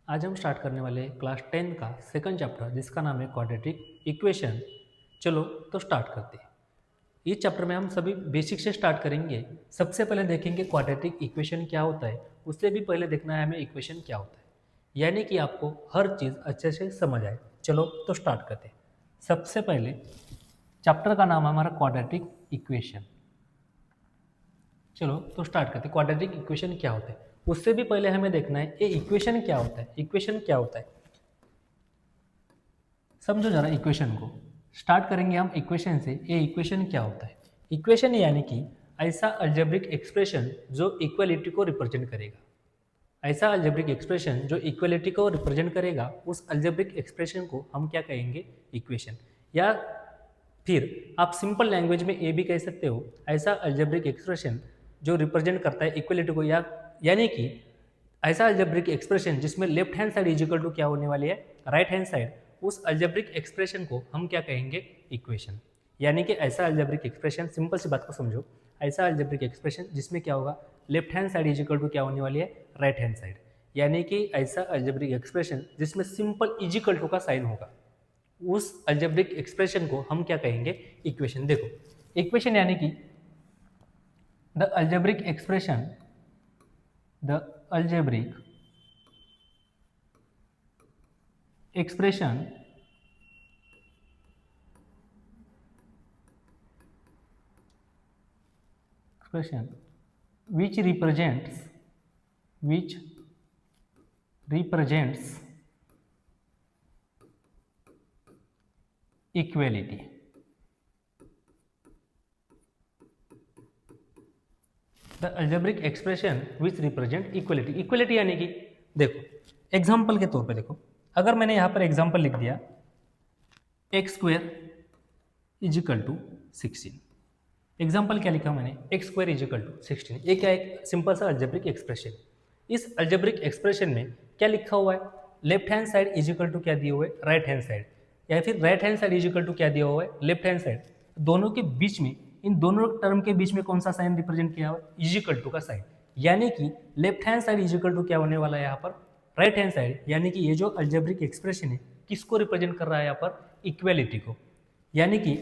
आज हम स्टार्ट करने वाले हैं क्लास 10 का सेकंड चैप्टर जिसका नाम है क्वाड्रेटिक इक्वेशन। चलो तो स्टार्ट करते हैं। इस चैप्टर में हम सभी बेसिक से स्टार्ट करेंगे। सबसे पहले देखेंगे क्वाड्रेटिक इक्वेशन क्या होता है, उससे भी पहले देखना है हमें इक्वेशन क्या होता है, यानी कि आपको हर चीज़ अच्छे से समझ आए। चलो तो स्टार्ट करते हैं। सबसे पहले चैप्टर का नाम है हमारा क्वाड्रेटिक इक्वेशन। चलो तो स्टार्ट करते हैं। क्वाड्रेटिक इक्वेशन क्या होता है उससे भी पहले हमें देखना है ये इक्वेशन क्या होता है। इक्वेशन क्या होता है समझो जरा इक्वेशन को। स्टार्ट करेंगे हम इक्वेशन से। ये इक्वेशन क्या होता है? इक्वेशन यानी कि ऐसा अलजेब्रिक एक्सप्रेशन जो इक्वलिटी को रिप्रेजेंट करेगा। ऐसा अलजेब्रिक एक्सप्रेशन जो इक्वलिटी को रिप्रेजेंट करेगा, उस अलजेब्रिक एक्सप्रेशन को हम क्या कहेंगे? इक्वेशन। या फिर आप सिंपल लैंग्वेज में ये भी कह सकते हो, ऐसा अलजेब्रिक एक्सप्रेशन जो रिप्रेजेंट करता है इक्वलिटी को, या यानी कि ऐसा अलजेब्रिक एक्सप्रेशन जिसमें left hand side is equal to क्या होने वाली है? Right hand side. उस अलजेब्रिक एक्सप्रेशन को हम क्या कहेंगे? इक्वेशन। यानी कि ऐसा अलजेब्रिक एक्सप्रेशन, सिंपल सी बात को समझो, ऐसा अलजेब्रिक एक्सप्रेशन जिसमें क्या होगा? Left hand side is equal to क्या होने वाली है? Right hand side. यानी कि ऐसा अलजेब्रिक एक्सप्रेशन जिसमें सिंपल इजिकल टू का साइन होगा, उस अलजेब्रिक एक्सप्रेशन को हम क्या कहेंगे? इक्वेशन। देखो इक्वेशन यानी कि the algebraic expression, the algebraic expression which represents equality। The algebraic expression which represent equality. Equality यानी कि देखो एग्जाम्पल के तौर पे देखो, अगर मैंने यहाँ पर एग्जाम्पल लिख दिया x square is equal to 16। Example क्या लिखा मैंने? X square is equal to 16। ये क्या? एक सिंपल सा अल्जेब्रिक एक्सप्रेशन। इस अल्जेब्रिक एक्सप्रेशन में क्या लिखा हुआ है? Left hand side is equal to क्या दिए हुए? Right hand side. या फिर right hand side is equal to क्या दिया हुआ है? Left hand side. दोनों के बीच में, इन दोनों टर्म के बीच में कौन सा साइन रिप्रेजेंट किया हुआ है? इजिकल टू का साइन। यानी कि left hand side is equal to क्या होने वाला है यहाँ पर? Right hand side. यानी कि ये जो अल्जेब्रिक एक्सप्रेशन है किसको रिप्रेजेंट कर रहा है यहाँ पर? इक्वेलिटी को। यानी कि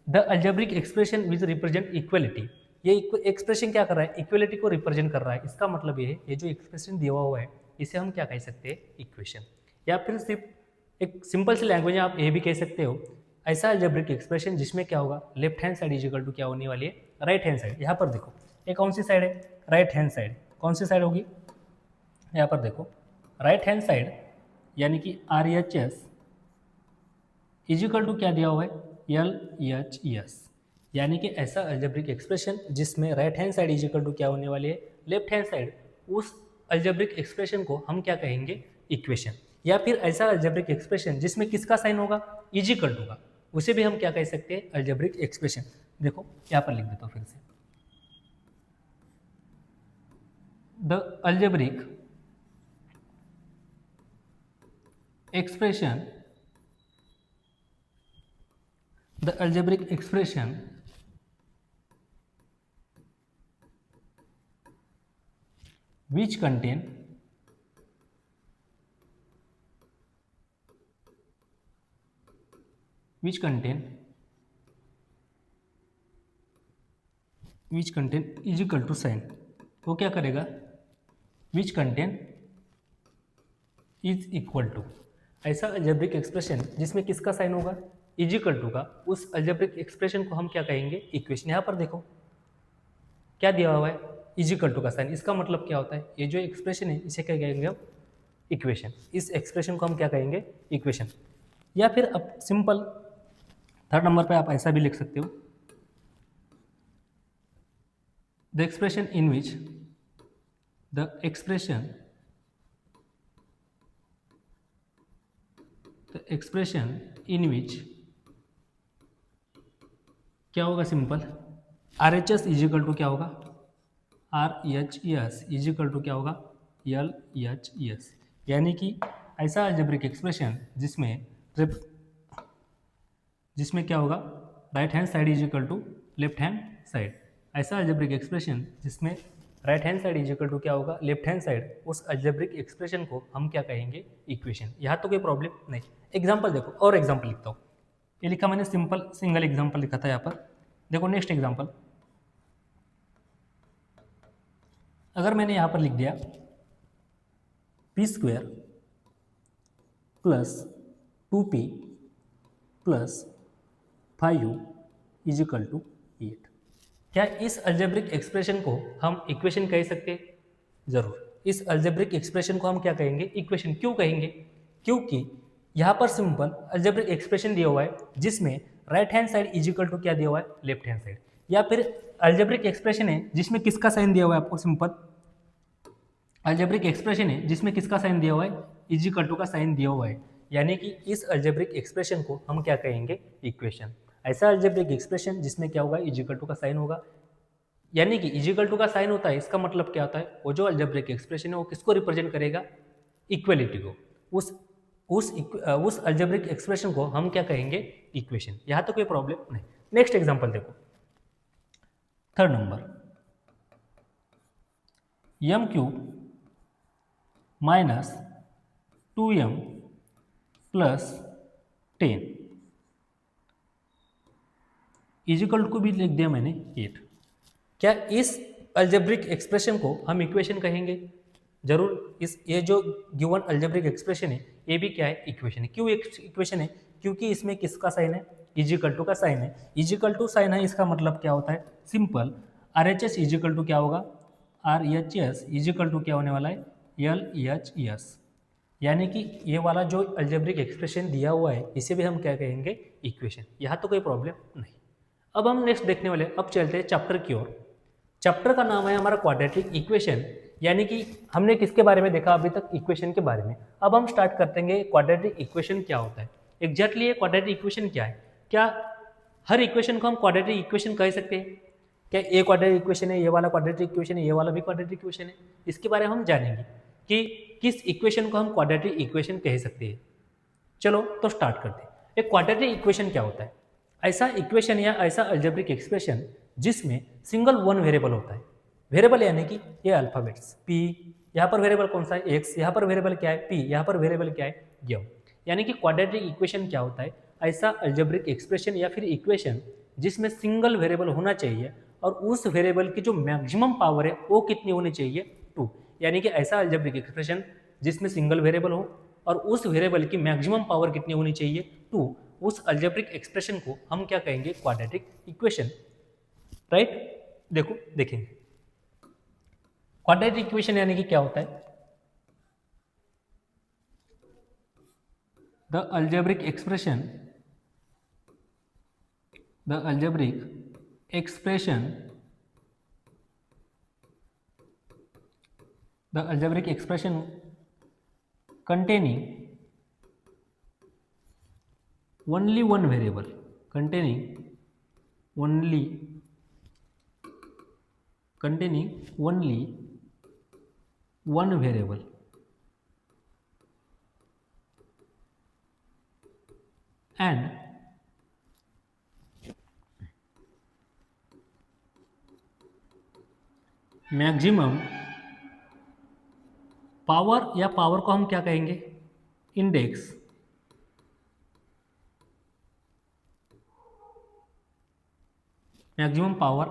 the algebraic expression which represent equality, ये एक्सप्रेशन क्या कर रहा है? इक्वलिटी को रिप्रेजेंट कर रहा है। इसका मतलब ये है, ये जो एक्सप्रेशन दिया हुआ है इसे हम क्या कह सकते हैं? इक्वेशन। या फिर सिर्फ एक सिंपल सी लैंग्वेज में आप ये भी कह सकते हो, ऐसा अल्जेब्रिक एक्सप्रेशन जिसमें क्या होगा? Left hand side is equal to क्या होने वाली है? Right hand side. यहाँ पर देखो ये कौन सी साइड है? Right hand side. कौन सी साइड होगी? यहाँ पर देखो राइट हैंड साइड, यानी कि RHS इजिकल टू क्या दिया हुआ है? LHS। यानी कि ऐसा अल्जेब्रिक एक्सप्रेशन जिसमें right hand side is equal to क्या होने वाली है? Left hand side. उस अल्जेब्रिक एक्सप्रेशन को हम क्या कहेंगे? इक्वेशन। या फिर ऐसा अल्जेब्रिक एक्सप्रेशन जिसमें किसका साइन होगा? इजिकल टू का, उसे भी हम क्या कह सकते हैं? Algebraic expression. देखो यहाँ पर लिख देता हूँ फिर से, the algebraic expression, the algebraic expression which contain is equal to sign. वो क्या करेगा? Which contain is equal to, ऐसा अलजेब्रिक एक्सप्रेशन जिसमें किसका साइन होगा? इजिकल टू का, उस अलजेब्रिक एक्सप्रेशन को हम क्या कहेंगे? इक्वेशन। यहाँ पर देखो क्या दिया हुआ है? इजिकल टू का साइन। इसका मतलब क्या होता है? ये जो एक्सप्रेशन है इसे क्या कहेंगे हम? इक्वेशन। इस एक्सप्रेशन को हम क्या कहेंगे? इक्वेशन। या फिर अब सिंपल थर्ड नंबर पे आप ऐसा भी लिख सकते हो, द एक्सप्रेशन इन विच क्या होगा? सिंपल RHS इजिकल टू क्या होगा? RHS इजिकल टू क्या होगा? LHS। यानी कि ऐसा अलजेब्रिक एक्सप्रेशन जिसमें क्या होगा? Right hand side is equal to left hand side. ऐसा अलजेब्रिक एक्सप्रेशन जिसमें right hand side is equal to क्या होगा, लेफ्ट हैंड साइड, उस अल्जेब्रिक एक्सप्रेशन को हम क्या कहेंगे, इक्वेशन। यहाँ तो कोई प्रॉब्लम नहीं। एग्जाम्पल देखो, और एग्जाम्पल लिखता हूँ। ये लिखा मैंने सिंपल सिंगल एग्जाम्पल लिखा था यहाँ पर। देखो नेक्स्ट एग्जाम्पल, अगर मैंने यहाँ पर लिख दिया p square plus 2p plus 5u is equal to 8, क्या इस अल्जेब्रिक एक्सप्रेशन को हम इक्वेशन कह सकते हैं? जरूर। इस अल्जेब्रिक एक्सप्रेशन को हम क्या कहेंगे, इक्वेशन। क्यों कहेंगे? क्योंकि यहाँ पर सिंपल अल्जेब्रिक एक्सप्रेशन दिया हुआ है जिसमें right hand side is equal to क्या दिया हुआ है, लेफ्ट हैंड साइड। या फिर अल्जेब्रिक एक्सप्रेशन है जिसमें किसका साइन दिया हुआ है आपको, सिंपल अल्जेब्रिक एक्सप्रेशन है जिसमें किसका साइन दिया हुआ है, इज इक्वल टू का साइन दिया हुआ है। यानी कि इस अल्जेब्रिक एक्सप्रेशन को हम क्या कहेंगे, इक्वेशन। ऐसा अल्जेब्रिक एक्सप्रेशन जिसमें क्या होगा, इज इक्वल टू का साइन होगा। यानी कि इज इक्वल टू का साइन होता है, इसका मतलब क्या होता है, वो जो अल्जेब्रिक एक्सप्रेशन है वो किसको रिप्रेजेंट करेगा, इक्वलिटी को। उस अल्जेब्रिक एक्सप्रेशन को हम क्या कहेंगे, इक्वेशन। यहाँ तो कोई प्रॉब्लम नहीं। नेक्स्ट एग्जांपल देखो, third number, m cube minus 2m plus 10 is equal to भी लिख दिया मैंने 8। क्या इस अल्जेब्रिक एक्सप्रेशन को हम इक्वेशन कहेंगे? जरूर। ये जो गिवन अल्जेब्रिक एक्सप्रेशन है ये भी क्या है, इक्वेशन है। क्यों इक्वेशन है? क्योंकि इसमें किसका साइन है, इज इक्वल टू का साइन है। इज इक्वल टू साइन है, इसका मतलब क्या होता है, simple R H S is equal to क्या होगा, R H S is equal to क्या होने वाला है, एल एच एस। यानी कि ये वाला जो अल्जेब्रिक एक्सप्रेशन दिया हुआ है इसे भी हम क्या कहेंगे, इक्वेशन। यहाँ तो कोई प्रॉब्लम नहीं। अब हम नेक्स्ट देखने वाले, अब चलते हैं चैप्टर की ओर। चैप्टर का नाम है हमारा क्वाड्रेटिक इक्वेशन। यानी कि हमने किसके बारे में देखा अभी तक, इक्वेशन के बारे में। अब हम स्टार्ट करते हैं क्वाड्रेटिक इक्वेशन क्या होता है। एग्जैक्टली ये क्वाड्रेटिक इक्वेशन क्या है? क्या हर इक्वेशन को हम क्वाड्रेटिक इक्वेशन कह सकते हैं? क्या ये क्वाड्रेटिक इक्वेशन है, ये वाला क्वाड्रेटिक इक्वेशन है, ये वाला भी क्वाड्रेटिक इक्वेशन है? इसके बारे में हम जानेंगे कि किस इक्वेशन को हम क्वाड्रेटिक इक्वेशन कह सकते हैं। चलो तो स्टार्ट करते हैं। एक क्वाड्रेटिक इक्वेशन क्या होता है? ऐसा इक्वेशन या ऐसा अल्जेब्रिक एक्सप्रेशन जिसमें सिंगल वन वेरिएबल होता है। वेरिएबल यानी कि ये अल्फाबेट्स p, यहाँ पर वेरिएबल कौन सा है, x, यहाँ पर वेरिएबल क्या है, p, यहाँ पर वेरिएबल क्या है, y। यानी कि क्वाड्रेटिक इक्वेशन क्या होता है? ऐसा अल्जेब्रिक एक्सप्रेशन या फिर इक्वेशन जिसमें सिंगल वेरिएबल होना चाहिए और उस वेरिएबल की जो मैक्सिमम पावर है वो कितनी होनी चाहिए, 2। यानी कि ऐसा अल्जेब्रिक एक्सप्रेशन जिसमें सिंगल वेरिएबल हो और उस वेरिएबल की मैक्सिमम पावर कितनी होनी चाहिए, 2। उस अल्जेब्रिक एक्सप्रेशन को हम क्या कहेंगे, क्वाड्रेटिक इक्वेशन। राइट? देखो देखेंगे क्वाड्रेटिक इक्वेशन यानी कि क्या होता है, the algebraic expression containing only one variable, and maximum power, या पावर को हम क्या कहेंगे, इंडेक्स। मैक्सिमम पावर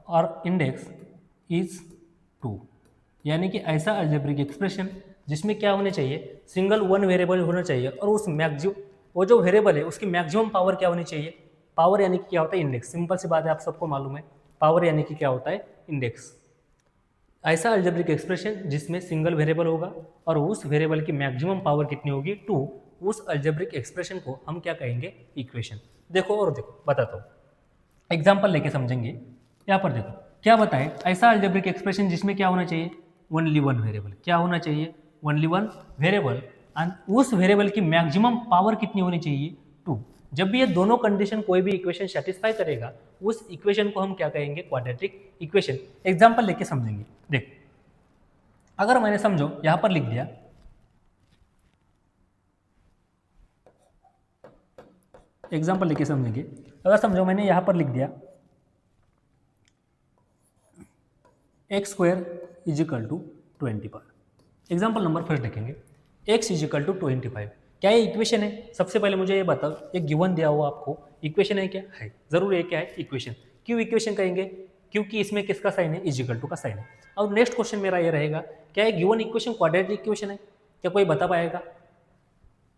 और इंडेक्स इज 2। यानी कि ऐसा अल्जेब्रिक एक्सप्रेशन जिसमें क्या होने चाहिए, सिंगल वन वेरिएबल होना चाहिए और उस वो जो वेरिएबल है उसकी मैक्सिमम पावर क्या होनी चाहिए। पावर यानी कि क्या होता है, इंडेक्स। सिंपल सी बात है, आप सबको मालूम है पावर यानी कि क्या होता है, इंडेक्स। ऐसा अल्जेब्रिक एक्सप्रेशन जिसमें सिंगल वेरिएबल होगा और उस वेरिएबल की मैक्सिमम पावर कितनी होगी, 2। उस अल्जेब्रिक एक्सप्रेशन को हम क्या कहेंगे, इक्वेशन। देखो और देखो बताता हूँ, एग्जाम्पल लेके समझेंगे। यहाँ पर देखो क्या बताए, ऐसा अल्जेब्रिक एक्सप्रेशन जिसमें क्या होना चाहिए, ओनली वन वेरिएबल। क्या होना चाहिए, ओनली वन वेरिएबल, एंड उस वेरिएबल की मैक्सिमम पावर कितनी होनी चाहिए, 2। जब भी ये दोनों कंडीशन कोई भी इक्वेशन सेटिस्फाई करेगा उस इक्वेशन को हम क्या कहेंगे, क्वाड्रेटिक इक्वेशन। एग्जाम्पल लेके समझेंगे। देखो अगर मैंने समझो यहां पर लिख दिया एग्जाम्पल लेके समझेंगे। अगर समझो मैंने यहां पर लिख दिया x square is equal to 20 पर। एग्जाम्पल नंबर फर्स्ट देखेंगे, एक्स इज इक्वल टू 25। क्या ये इक्वेशन है? सबसे पहले मुझे ये बताओ, एक गिवन दिया हुआ आपको इक्वेशन है क्या? है, जरूर ये क्या है? इक्वेशन। क्यों इक्वेशन कहेंगे? क्योंकि इसमें किसका साइन है? इज इक्वल टू का साइन है। और नेक्स्ट क्वेश्चन मेरा ये रहेगा, क्या ये गिवन इक्वेशन क्वाड्रेटिक इक्वेशन है? क्या कोई बता पाएगा?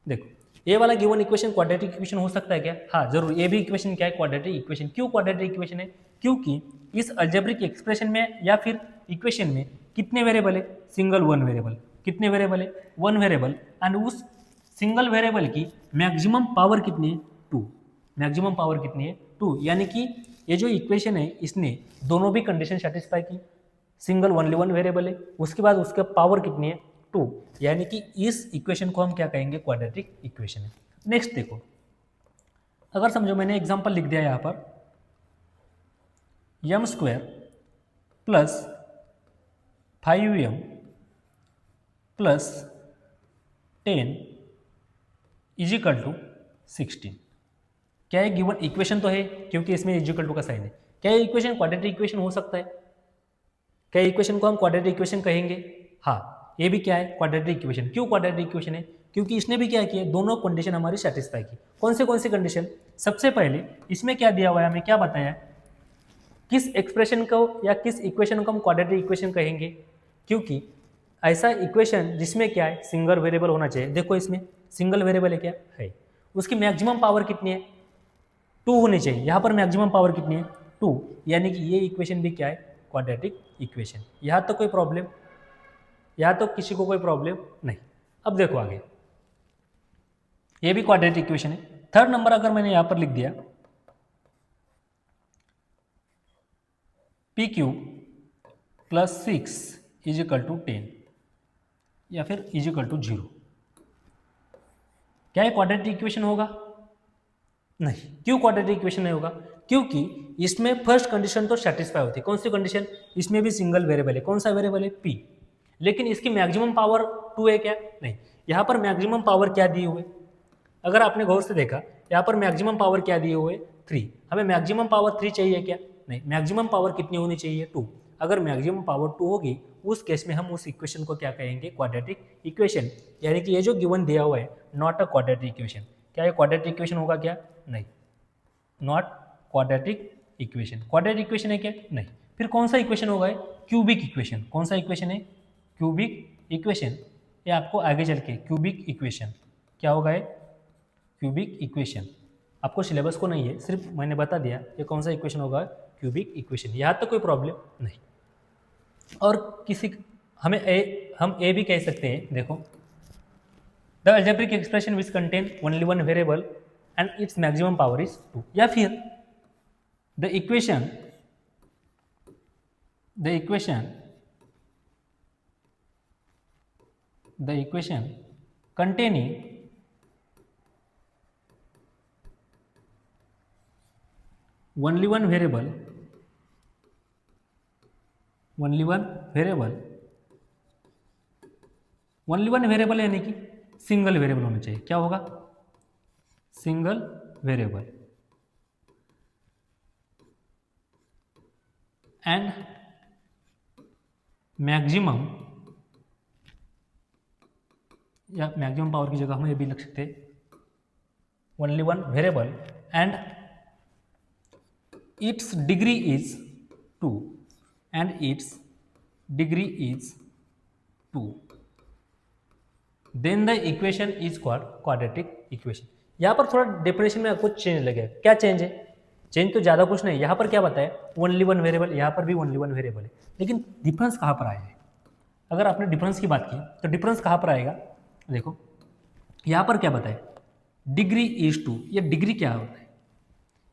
देखो, ये वाला गिवन इक्वेशन क्वाड्रेटिक इक्वेशन हो सकता है क्या? हाँ जरूर, ये भी इक्वेशन क्या है? Quadratic equation. क्यों क्वाड्रेटिक इक्वेशन है? क्योंकि इस अलजेब्रिक एक्सप्रेशन में या फिर इक्वेशन में कितने वेरिएबल है? Single one variable. कितने वेरिएबल है? One variable. एंड उस सिंगल वेरिएबल की मैक्सिमम पावर कितनी है? 2। मैक्सिमम पावर कितनी है? 2। यानी कि ये जो इक्वेशन है इसने दोनों भी कंडीशन सेटिस्फाई की। सिंगल ओनली वन वेरिएबल है, उसके बाद उसका पावर कितनी है? 2। यानी कि इस इक्वेशन को हम क्या कहेंगे? क्वाड्रेटिक इक्वेशन है। नेक्स्ट देखो, अगर समझो मैंने एग्जांपल लिख दिया यहाँ पर, m square plus 5m plus 10 is equal to 16। क्या ये गिवन इक्वेशन तो है? क्योंकि इसमें इज इक्वल टू का साइन है। क्या ये इक्वेशन क्वाड्रेटिक इक्वेशन हो सकता है? क्या इक्वेशन को हम क्वाड्रेटिक इक्वेशन कहेंगे? हाँ, ये भी क्या है? Quadratic equation. क्यों क्वाड्रेटिक इक्वेशन है? क्योंकि इसने भी क्या किया? दोनों कंडीशन हमारी सेटिस्फाई की। कौन सी कंडीशन? सबसे पहले इसमें क्या दिया हुआ है, हमें क्या बताया, किस एक्सप्रेशन को या किस इक्वेशन को हम क्वाड्रेटिक इक्वेशन कहेंगे? क्योंकि ऐसा इक्वेशन जिसमें क्या है? सिंगल वेरिएबल होना चाहिए। देखो इसमें सिंगल वेरिएबल है क्या? है। उसकी मैक्सिमम पावर कितनी है? 2 होनी चाहिए। यहाँ पर मैक्सिमम पावर कितनी है? 2। यानी कि ये इक्वेशन भी क्या है? Quadratic equation. यहाँ तो कोई प्रॉब्लम? यहाँ तो किसी को कोई प्रॉब्लम नहीं। अब देखो आगे, ये भी क्वाड्रेटिक इक्वेशन है। थर्ड नंबर अगर मैंने यहाँ पर लिख दिया, p q plus 6 is equal to 10 या फिर इज इक्वल टू 0। क्या ये क्वाड्रेटिक इक्वेशन होगा? नहीं। क्यों क्वाड्रेटिक इक्वेशन नहीं होगा? क्योंकि इसमें फर्स्ट कंडीशन तो सेटिस्फाई होती है। कौन सी कंडीशन? इसमें भी सिंगल वेरिएबल है। कौन सा वेरिएबल है? पी। लेकिन इसकी मैक्सिमम पावर 2 है क्या? नहीं। यहाँ पर मैक्सिमम पावर क्या दिए हुए? अगर आपने गौर से देखा, यहाँ पर मैक्सिमम पावर क्या दिए हुए? 3। हमें मैक्सिमम पावर 3 चाहिए क्या? नहीं। मैक्सिमम पावर कितनी होनी चाहिए? 2। अगर मैक्सिमम पावर 2 होगी, उस केस में हम उस इक्वेशन को क्या कहेंगे? Quadratic equation. यानी कि ये जो गिवन दिया हुआ है, नॉट अ क्वाड्रेटिक इक्वेशन। क्या ये क्वाड्रेटिक इक्वेशन होगा क्या? नहीं, not quadratic equation. Quadratic equation है क्या? नहीं। फिर कौन सा इक्वेशन होगा? Cubic equation. कौन सा इक्वेशन है? Cubic equation. ये आपको आगे चल के क्यूबिक इक्वेशन क्या होगा? ये क्यूबिक इक्वेशन आपको सिलेबस को नहीं है, सिर्फ मैंने बता दिया ये कौन सा इक्वेशन होगा? Cubic equation. यहाँ तक कोई प्रॉब्लम नहीं। और किसी हम ए भी कह सकते हैं। देखो, the algebraic expression which contain only one variable and its maximum power is 2। या फिर the equation containing only one variable यानी कि सिंगल वेरिएबल होना चाहिए। क्या होगा? सिंगल वेरिएबल एंड मैक्सिमम, या मैक्सिमम पावर की जगह हम ये भी लिख सकते हैं, only one variable and its degree is 2 and its degree is 2, then the equation is called quadratic equation. यहाँ पर थोड़ा डेफिनेशन में कुछ चेंज लगेगा। क्या चेंज है? चेंज तो ज़्यादा कुछ नहीं। यहाँ पर क्या बताया? ओनली वन वेरिएबल, यहाँ पर भी ओनली वन वेरिएबल है। लेकिन डिफरेंस कहाँ पर आया है? अगर आपने डिफरेंस की बात की तो डिफरेंस कहाँ पर आएगा? देखो, यहाँ पर क्या बताया? Degree is 2। ये डिग्री क्या होता है?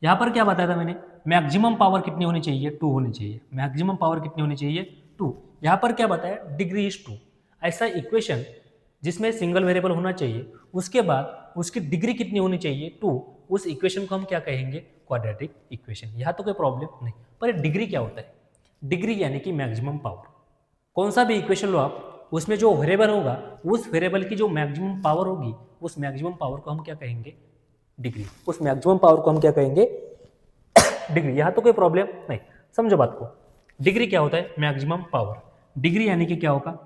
यहाँ पर क्या बताया था मैंने? मैक्सिमम पावर कितनी होनी चाहिए? 2 होनी चाहिए। मैक्सिमम पावर कितनी होनी चाहिए? 2। यहाँ पर क्या बताया? Degree is 2। ऐसा इक्वेशन जिसमें सिंगल वेरिएबल होना चाहिए, उसके बाद उसकी डिग्री कितनी होनी चाहिए? 2। उस इक्वेशन को हम क्या कहेंगे? Quadratic equation. यहाँ तो कोई प्रॉब्लम नहीं। पर डिग्री क्या होता है? डिग्री यानी कि मैक्सिमम पावर। कौन सा भी इक्वेशन लो आप, उसमें जो वेरिएबल होगा, उस वेरिएबल की जो मैक्सिमम पावर होगी, उस मैक्सिमम पावर को हम क्या कहेंगे? डिग्री। उस मैक्सिमम पावर को हम क्या कहेंगे? डिग्री। यहाँ तो कोई प्रॉब्लम नहीं। समझो बात को। डिग्री क्या होता है? Maximum power. डिग्री यानी कि क्या होगा?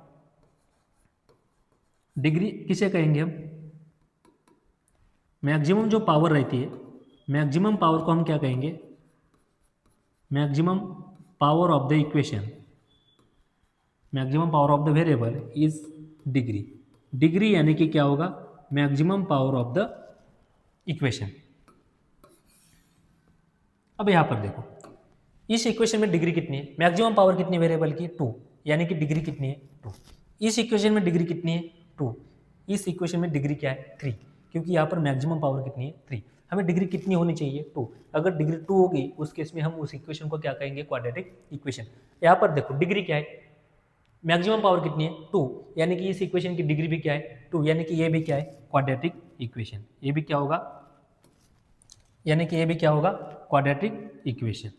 डिग्री किसे कहेंगे हम? मैक्सिमम जो पावर रहती है, मैक्सिमम पावर को हम क्या कहेंगे? Maximum power of the equation, maximum power of the variable is degree. Degree यानी कि क्या होगा? Maximum power of the equation. अब यहां पर देखो, इस इक्वेशन में डिग्री कितनी है? मैक्सिमम पावर कितनी वेरिएबल की? 2, यानी कि डिग्री कितनी है? 2। इस इक्वेशन में डिग्री कितनी है? 2। इस इक्वेशन में डिग्री क्या है? 3, क्योंकि यहाँ पर मैक्सिमम पावर कितनी है? 3। हमें डिग्री कितनी होनी चाहिए? 2। अगर डिग्री 2 होगी उस केस में हम उस इक्वेशन को क्या कहेंगे? Quadratic equation. यहाँ पर देखो डिग्री क्या है? मैक्सिमम पावर कितनी है? 2, यानी कि इस इक्वेशन की डिग्री भी क्या है? 2, यानी कि ये भी क्या है? Quadratic equation. ये भी क्या होगा? यानी कि ये भी क्या होगा? Quadratic equation.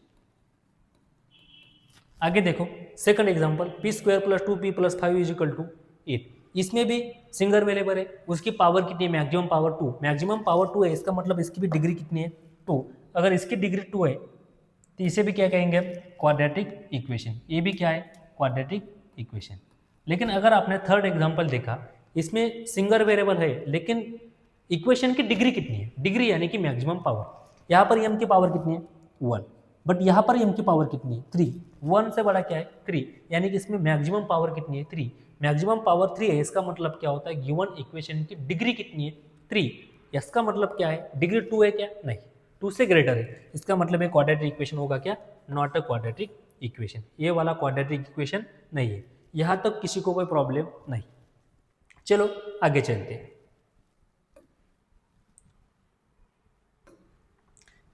आगे देखो second example, p square plus 2p plus 5 is equal to 8। इसमें भी सिंगल वेरिएबल है, उसकी पावर कितनी है? Maximum power 2। मैक्सिमम पावर 2 है, इसका मतलब इसकी भी डिग्री कितनी है? 2। अगर इसकी डिग्री 2 है तो इसे भी क्या कहेंगे हम? Quadratic equation. ये भी क्या है? Quadratic equation. लेकिन अगर आपने थर्ड एग्जाम्पल देखा, इसमें सिंगल वेरिएबल है लेकिन इक्वेशन की डिग्री कितनी है? डिग्री यानी कि मैक्सिमम पावर। यहाँ पर m की पावर कितनी है? 1, बट यहाँ पर m की पावर कितनी है? 3। 1 से बड़ा क्या है? 3, यानी कि इसमें मैक्सिमम पावर कितनी है? 3। मैक्सिमम पावर 3 है, इसका मतलब क्या होता है? गिवन इक्वेशन की डिग्री कितनी है? 3। इसका मतलब क्या है? डिग्री 2 है क्या? नहीं, 2 से ग्रेटर है, इसका मतलब है क्वाड्रेटिक इक्वेशन होगा क्या? Not a quadratic equation. ये वाला क्वाड्रेटिक इक्वेशन नहीं है। यहाँ तक किसी को कोई प्रॉब्लम नहीं। चलो आगे चलते हैं।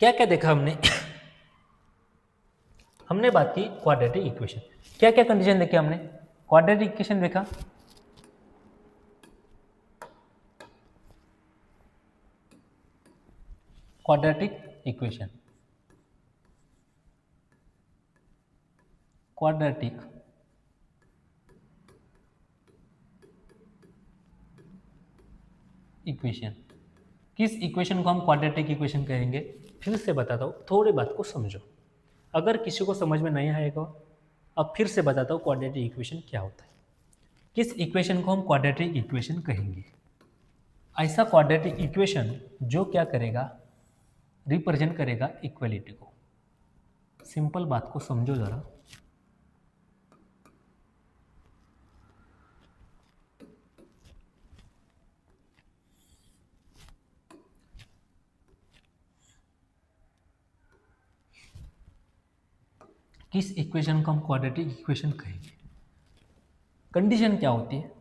क्या क्या देखा हमने? हमने बात की क्वाड्रेटिक इक्वेशन। क्या क्या कंडीशन देखे हमने? क्वाड्रेटिक इक्वेशन देखा, क्वाड्रेटिक इक्वेशन, क्वाड्रेटिक इक्वेशन। किस इक्वेशन को हम क्वाड्रेटिक इक्वेशन कहेंगे? फिर से बताता हूँ, थोड़ी बात को समझो। अगर किसी को समझ में नहीं आएगा, अब फिर से बताता हूँ क्वाड्रेटिक इक्वेशन क्या होता है। किस इक्वेशन को हम क्वाड्रेटिक इक्वेशन कहेंगे? ऐसा क्वाड्रेटिक इक्वेशन जो क्या करेगा? रिप्रेजेंट करेगा इक्वलिटी को। सिंपल बात को समझो जरा। किस इक्वेशन को हम क्वाड्रेटिक इक्वेशन कहेंगे? कंडीशन क्या होती है?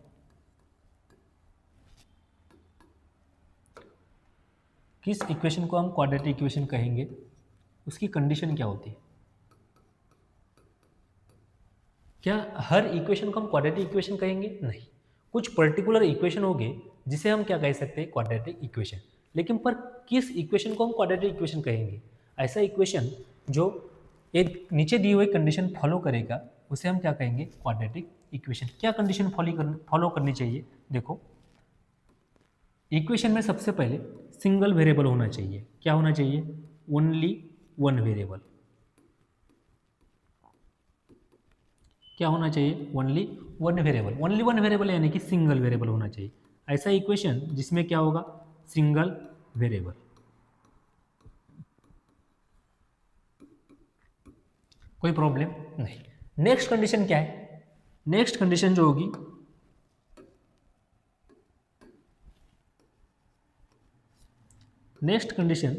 किस इक्वेशन को हम क्वाड्रेटिक इक्वेशन कहेंगे, उसकी कंडीशन क्या होती है? क्या हर इक्वेशन को हम क्वाड्रेटिक इक्वेशन कहेंगे? नहीं, कुछ पर्टिकुलर इक्वेशन होंगे जिसे हम क्या कह सकते हैं? Quadratic equation. लेकिन पर किस इक्वेशन को हम क्वाड्रेटिक इक्वेशन कहेंगे? ऐसा इक्वेशन जो एक नीचे दी हुई कंडीशन फॉलो करेगा उसे हम क्या कहेंगे? Quadratic equation. क्या कंडीशन फॉलो करनी चाहिए? देखो, इक्वेशन में सबसे पहले सिंगल वेरिएबल होना चाहिए। क्या होना चाहिए? Only one variable. क्या होना चाहिए? Only one variable. Only one variable यानी कि सिंगल वेरिएबल होना चाहिए। ऐसा इक्वेशन जिसमें क्या होगा? Single variable. कोई प्रॉब्लम नहीं। नेक्स्ट कंडीशन क्या है? नेक्स्ट कंडीशन जो होगी, नेक्स्ट कंडीशन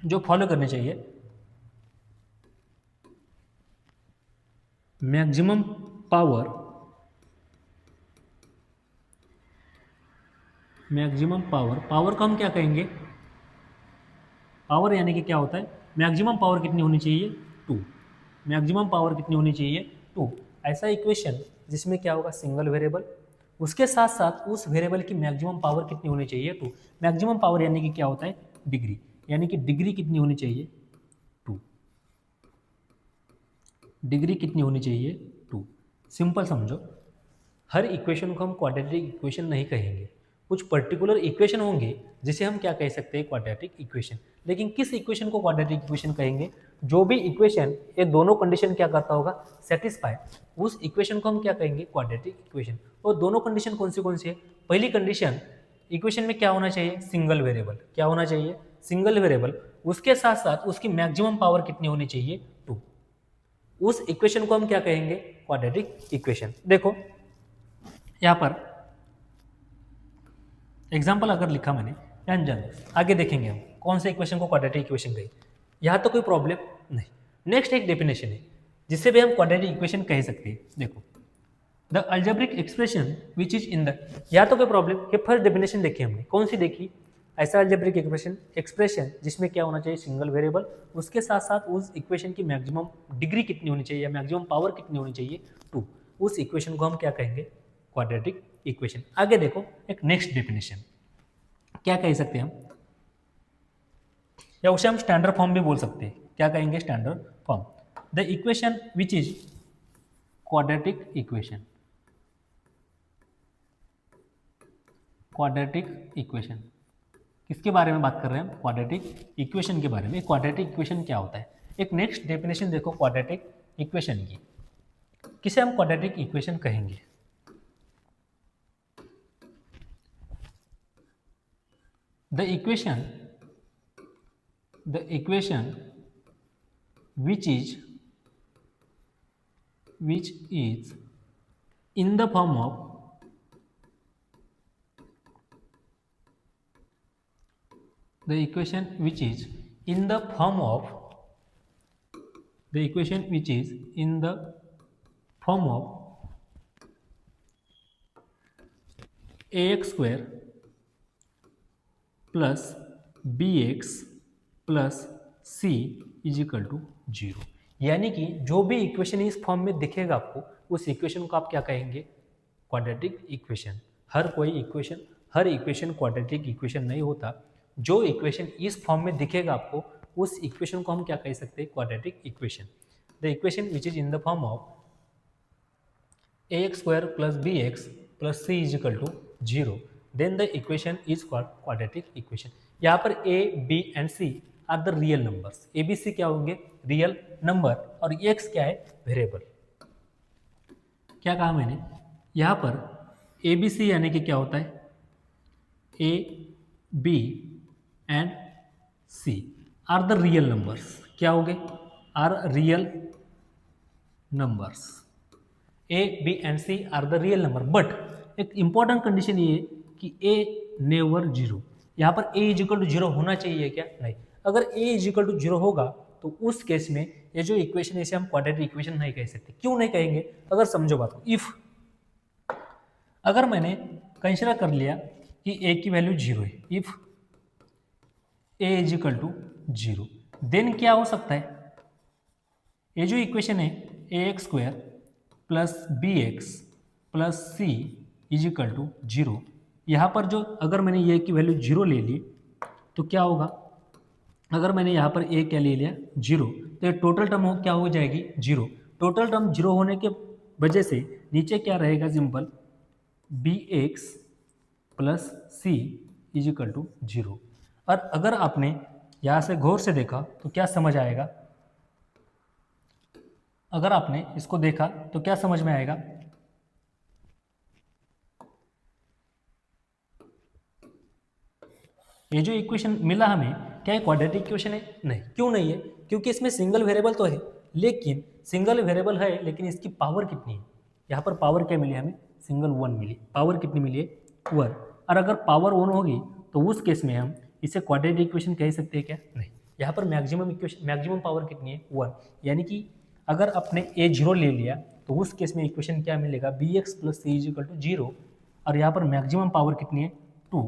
जो फॉलो करनी चाहिए, maximum power, maximum power, power को हम क्या कहेंगे? पावर यानी कि क्या होता है? मैक्सिमम पावर कितनी होनी चाहिए? 2। मैक्सिमम पावर कितनी होनी चाहिए? 2। ऐसा इक्वेशन जिसमें क्या होगा? सिंगल वेरिएबल, उसके साथ साथ उस वेरिएबल की मैक्सिमम पावर कितनी होनी चाहिए? 2। मैक्सिमम पावर यानी कि क्या होता है? डिग्री, यानी कि डिग्री कितनी होनी चाहिए? 2। डिग्री कितनी होनी चाहिए? 2। सिंपल समझो, हर इक्वेशन को हम क्वाड्रेटिक इक्वेशन नहीं कहेंगे। कुछ पर्टिकुलर इक्वेशन होंगे जिसे हम क्या कह सकते हैं? Quadratic equation. लेकिन किस इक्वेशन को क्वाड्रेटिक इक्वेशन कहेंगे? जो भी इक्वेशन ये दोनों कंडीशन क्या करता होगा, सेटिस्फाई, उस इक्वेशन को हम क्या कहेंगे, क्वाड्रेटिक इक्वेशन। और दोनों कंडीशन कौन सी है, पहली कंडीशन इक्वेशन में क्या होना चाहिए, सिंगल वेरिएबल, क्या होना चाहिए, सिंगल वेरिएबल, उसके साथ साथ उसकी मैक्सिमम पावर कितनी होनी चाहिए, 2। उस इक्वेशन को हम क्या कहेंगे, क्वाड्रेटिक इक्वेशन। देखो यहाँ पर एग्जाम्पल अगर लिखा मैंने, ध्यान जान, आगे देखेंगे हम कौन से इक्वेशन को क्वाड्रेटिक इक्वेशन कहें, यहाँ तो कोई प्रॉब्लम नहीं। नेक्स्ट एक डेफिनेशन है जिससे भी हम क्वाड्रेटिक इक्वेशन कह सकते हैं। देखो the algebraic expression which is in the, या तो कोई प्रॉब्लम, ये फर्स्ट डेफिनेशन देखी हमने, कौन सी देखी, ऐसा अल्जेब्रिक एक्सप्रेशन जिसमें क्या होना चाहिए, सिंगल वेरिएबल, उसके साथ साथ उस इक्वेशन की मैक्सिमम डिग्री कितनी होनी चाहिए या मैक्सिमम पावर कितनी होनी चाहिए, 2। उस इक्वेशन को हम क्या कहेंगे, क्वाड्रेटिक इक्वेशन। आगे देखो एक नेक्स्ट डेफिनेशन, क्या कह सकते हैं हम, या उसे हम स्टैंडर्ड फॉर्म भी बोल सकते हैं, क्या कहेंगे, standard form. The equation which is quadratic equation, quadratic equation किसके बारे में बात कर रहे हैं हम, क्वाड्रेटिक इक्वेशन के बारे में। क्वाड्रेटिक इक्वेशन क्या होता है, एक नेक्स्ट डेफिनेशन देखो क्वाड्रेटिक इक्वेशन की, किसे हम क्वाड्रेटिक इक्वेशन कहेंगे। The equation which is in the form of the equation which is in the form of ax square plus bx plus c is equal to 0। यानी कि जो भी equation इस फॉर्म में दिखेगा आपको, उस इक्वेशन को आप क्या कहेंगे, क्वाड्रेटिक इक्वेशन। हर इक्वेशन क्वाड्रेटिक इक्वेशन नहीं होता। जो इक्वेशन इस फॉर्म में दिखेगा आपको, उस इक्वेशन को हम क्या कह सकते हैं, quadratic equation. The equation which is in the form of ax square plus bx plus c is equal to 0, then the equation is called quadratic equation। यहाँ पर a, b and c are the real numbers, A B C क्या होंगे, real number, और x क्या है, variable. क्या कहा मैंने, यहाँ पर ए बी सी यानी कि क्या होता है, A B and C are the real numbers, क्या हो गए, are real numbers, A B and C are the real number. But एक इंपॉर्टेंट कंडीशन ये कि ए नेवर 0, यहाँ पर ए इज इक्वल टू 0 होना चाहिए क्या, नहीं। अगर a इज इक्वल टू 0 होगा तो उस केस में ये जो इक्वेशन है इसे हम क्वाड्रेटिक इक्वेशन नहीं कह सकते। क्यों नहीं कहेंगे, अगर समझो बात को, इफ अगर मैंने कंसीडर कर लिया कि a की वैल्यू 0 है, if a is equal to 0, then क्या हो सकता है, ये जो इक्वेशन है ax square plus bx plus c is equal to 0, यहाँ पर जो अगर मैंने ये की वैल्यू 0 ले ली तो क्या होगा, अगर मैंने यहाँ पर a क्या ले लिया 0, तो ये टोटल टर्म क्या हो जाएगी 0। टोटल टर्म 0 होने के वजह से नीचे क्या रहेगा, simple bx plus c is equal to 0। और अगर आपने यहाँ से गौर से देखा तो क्या समझ आएगा, अगर आपने इसको देखा तो क्या समझ में आएगा, ये जो इक्वेशन मिला हमें क्या है, क्वाड्रेटिक इक्वेशन है, नहीं। क्यों नहीं है, क्योंकि इसमें सिंगल वेरिएबल तो है, लेकिन सिंगल वेरिएबल है लेकिन इसकी पावर कितनी है, यहाँ पर पावर क्या मिली हमें, सिंगल 1 मिली, पावर कितनी मिली है 1। और अगर पावर 1 होगी तो उस केस में हम इसे क्वाड्रेटिक इक्वेशन कह सकते हैं क्या, नहीं। यहाँ पर मैक्सिमम पावर कितनी है 1, यानी कि अगर आपने a 0 ले लिया तो उस केस में इक्वेशन क्या मिलेगा, bx plus c is equal to 0। और यहाँ पर मैक्सिमम पावर कितनी है 2,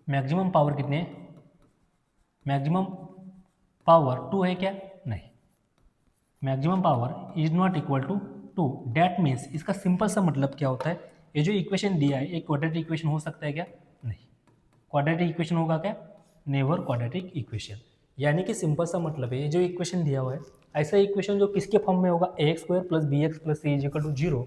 मैक्सिमम पावर कितनी है, मैक्सिमम पावर 2 है क्या, नहीं। Maximum power is not equal to 2, that means इसका सिंपल सा मतलब क्या होता है, ये जो इक्वेशन दिया है एक क्वाड्रेटिक इक्वेशन हो सकता है क्या, नहीं। क्वाड्रेटिक इक्वेशन होगा क्या, नेवर क्वाड्रेटिक इक्वेशन। यानी कि सिंपल सा मतलब है, ये जो इक्वेशन दिया हुआ है ऐसा इक्वेशन जो किसके फॉर्म में होगा, ax square plus bx plus c is equal to 0,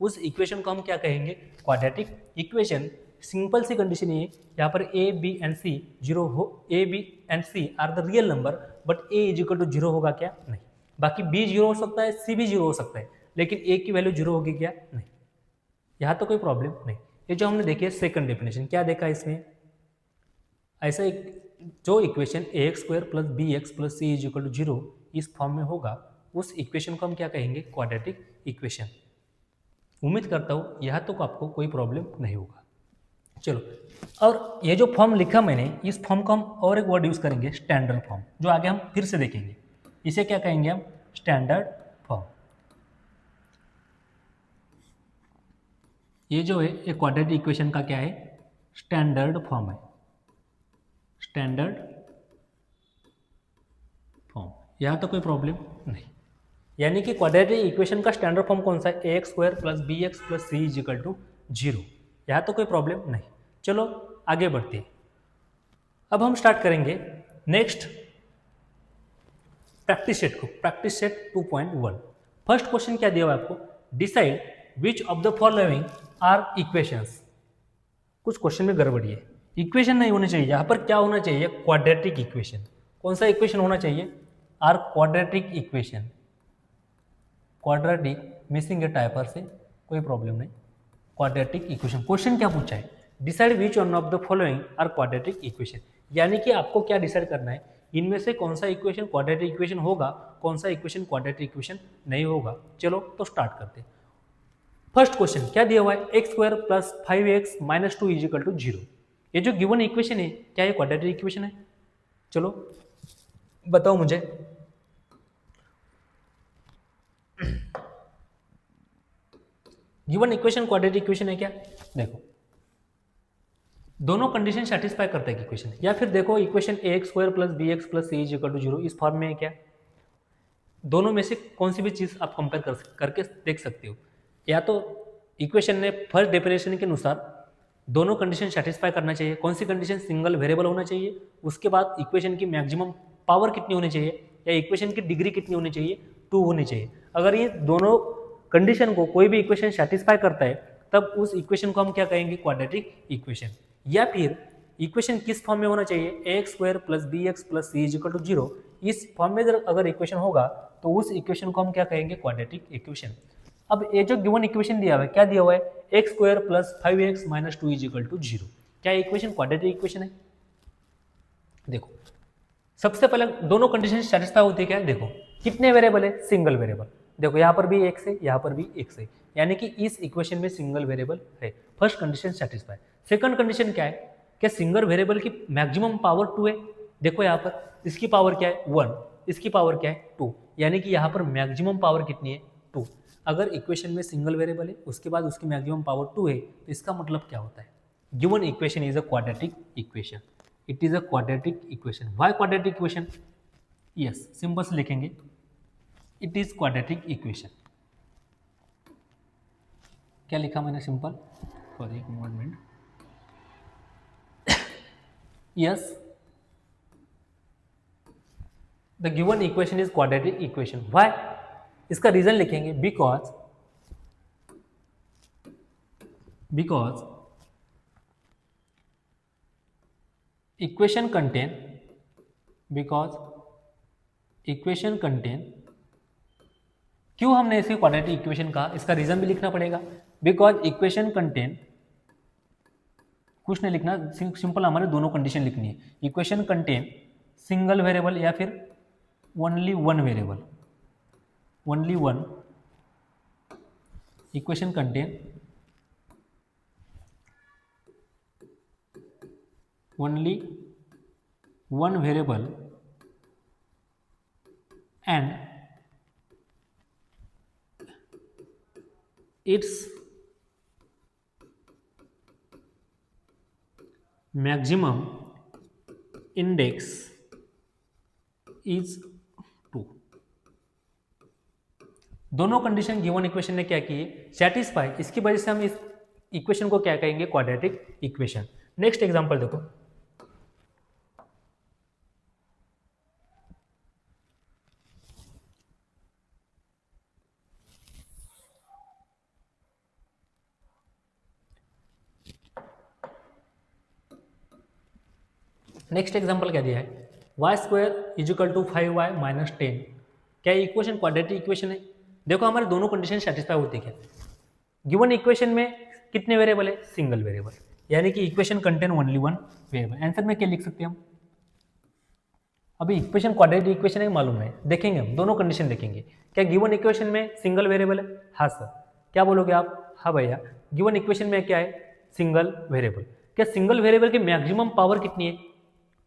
उस इक्वेशन को हम क्या कहेंगे, क्वाड्रेटिक इक्वेशन। सिंपल सी कंडीशन ये यहाँ पर A B and C zero हो, A B and C are the real number, but A is equal to zero होगा क्या? नहीं। बाकी बी जीरो हो सकता है, सी भी जीरो हो सकता है, लेकिन ए की वैल्यू जीरो होगी क्या? नहीं। यहाँ तो कोई प्रॉब्लम नहीं। ये जो हमने देखी है सेकंड डेफिनेशन, क्या देखा इसमें? ऐसा एक जो equation A x square plus B x plus C is equal to zero इस फॉर्म में होगा, उस इक्वेशन को हम क्या कहेंगे? Quadratic equation. उम्मीद करता हूँ यहाँ तक आपको कोई प्रॉब्लम नहीं होगा। चलो, और ये जो फॉर्म लिखा मैंने, इस फॉर्म को हम और एक वर्ड यूज़ करेंगे, स्टैंडर्ड फॉर्म, जो आगे हम फिर से देखेंगे। इसे क्या कहेंगे हम? Standard form. ये जो है ये क्वाड्रेटिक इक्वेशन का क्या है? स्टैंडर्ड फॉर्म है, स्टैंडर्ड फॉर्म। यहाँ तो कोई प्रॉब्लम नहीं। यानी कि क्वाड्रेटिक इक्वेशन का स्टैंडर्ड फॉर्म कौन सा है? A x square plus B x plus C is equal to zero. यहाँ तो कोई प्रॉब्लम नहीं। चलो आगे बढ़ते हैं। अब हम स्टार्ट करेंगे नेक्स्ट प्रैक्टिस सेट को, प्रैक्टिस सेट 2.1। फर्स्ट क्वेश्चन क्या दिया हुआ है आपको? Decide which of the following are equations. कुछ क्वेश्चन में गड़बड़ी है, इक्वेशन नहीं होनी चाहिए, यहाँ पर क्या होना चाहिए? Quadratic equation. कौन सा इक्वेशन होना चाहिए? Are quadratic equation. Quadratic missing है टाइपर से, कोई प्रॉब्लम नहीं। Quadratic equation. क्वेश्चन क्या पूछा है? Decide which one of the following are quadratic equation. यानी कि आपको क्या डिसाइड करना है, इनमें से कौन सा इक्वेशन क्वाड्रेटिक इक्वेशन होगा, कौन सा इक्वेशन क्वाड्रेटिक इक्वेशन नहीं होगा। चलो तो स्टार्ट करते हैं। फर्स्ट क्वेश्चन क्या दिया हुआ है? X square plus 5x minus 2 is equal to zero. ये जो गिवन इक्वेशन है, क्या ये क्वाड्रेटिक इक्वेशन है? चलो बताओ मुझे। गिवन इक्वेशन क्वाड्रेटिक इक्वेशन है क्या? देखो, दोनों कंडीशन सेटिस्फाई करता है इक्वेशन, या फिर देखो equation A x square plus B x plus C is equal to zero इस फॉर्म में है क्या? दोनों में से कौन सी भी चीज़ आप कंपेयर करके देख सकते हो। या तो इक्वेशन ने फर्स्ट डेफिनेशन के अनुसार दोनों कंडीशन सेटिस्फाई करना चाहिए। कौन सी कंडीशन? सिंगल वेरिएबल होना चाहिए, उसके बाद इक्वेशन की मैक्सिमम पावर कितनी होनी चाहिए, या इक्वेशन की डिग्री कितनी होनी चाहिए? 2 होनी चाहिए। अगर ये दोनों कंडीशन को कोई भी इक्वेशन सेटिस्फाई करता है, तब उस इक्वेशन को हम क्या कहेंगे? Quadratic equation. या फिर इक्वेशन किस फॉर्म में होना चाहिए? A x square plus B x plus C is equal to zero. इस फॉर्म में अगर इक्वेशन होगा तो उस इक्वेशन को हम क्या कहेंगे? Quadratic equation. अब ये जो गिवन इक्वेशन दिया हुआ है, क्या दिया हुआ है? X square plus 5x minus 2 is equal to zero. क्या इक्वेशन क्वाड्रेटिक इक्वेशन है? देखो, सबसे पहले दोनों कंडीशन सेटिस्फाई होती है क्या? देखो कितने वेरिएबल है? Single variable. देखो यहाँ पर भी x है, यहाँ पर भी x है, यानी कि इस इक्वेशन में सिंगल वेरिएबल है। First condition satisfy. Second condition क्या है? क्या सिंगल वेरिएबल की मैक्सिमम पावर 2 है? देखो यहाँ पर इसकी पावर क्या है? 1, इसकी पावर क्या है? 2, यानी कि यहाँ पर मैक्सिमम पावर कितनी है? 2। अगर इक्वेशन में सिंगल वेरिएबल है, उसके बाद उसकी मैक्सिमम पावर 2 है, तो इसका मतलब क्या होता है? Given equation is a quadratic equation. It is a quadratic equation. Why quadratic equation? Yes, simple से लिखेंगे, इट इज क्वाड्रेटिक इक्वेशन। क्या लिखा मैंने? सिंपल, सॉरी एक minute. Yes, the given equation is quadratic equation. Why? इसका reason लिखेंगे, because equation contain, क्यों हमने इसे क्वाड्रेटिक इक्वेशन कहा, इसका रीजन भी लिखना पड़ेगा। बिकॉज इक्वेशन कंटेन, कुछ नहीं लिखना, सिंपल हमारे दोनों कंडीशन लिखनी है। इक्वेशन कंटेन सिंगल वेरिएबल या फिर only one variable, only one. Equation contain only one variable and its maximum index is 2। दोनों कंडीशन गिवन इक्वेशन ने क्या की है? सेटिस्फाई। इसकी वजह से हम इस इक्वेशन को क्या कहेंगे? Quadratic equation. नेक्स्ट एग्जांपल देखो, नेक्स्ट एग्जांपल क्या दिया है, Y square is equal to 5y minus 10। क्या इक्वेशन क्वाड्रेटिक इक्वेशन है? देखो हमारे दोनों कंडीशन सेटिस्फाई होती है। गिवन इक्वेशन में कितने वेरिएबल है? सिंगल वेरिएबल, यानी कि equation contain only one variable. Answer में क्या लिख सकते हैं हम? अभी इक्वेशन क्वाड्रेटिक इक्वेशन है मालूम है, देखेंगे हम दोनों कंडीशन देखेंगे। क्या गिवन इक्वेशन में सिंगल वेरिएबल है? हाँ सर। क्या बोलोगे आप? हाँ भैया, गिवन इक्वेशन में क्या है? Single variable. क्या सिंगल वेरिएबल की मैक्सिमम पावर कितनी है?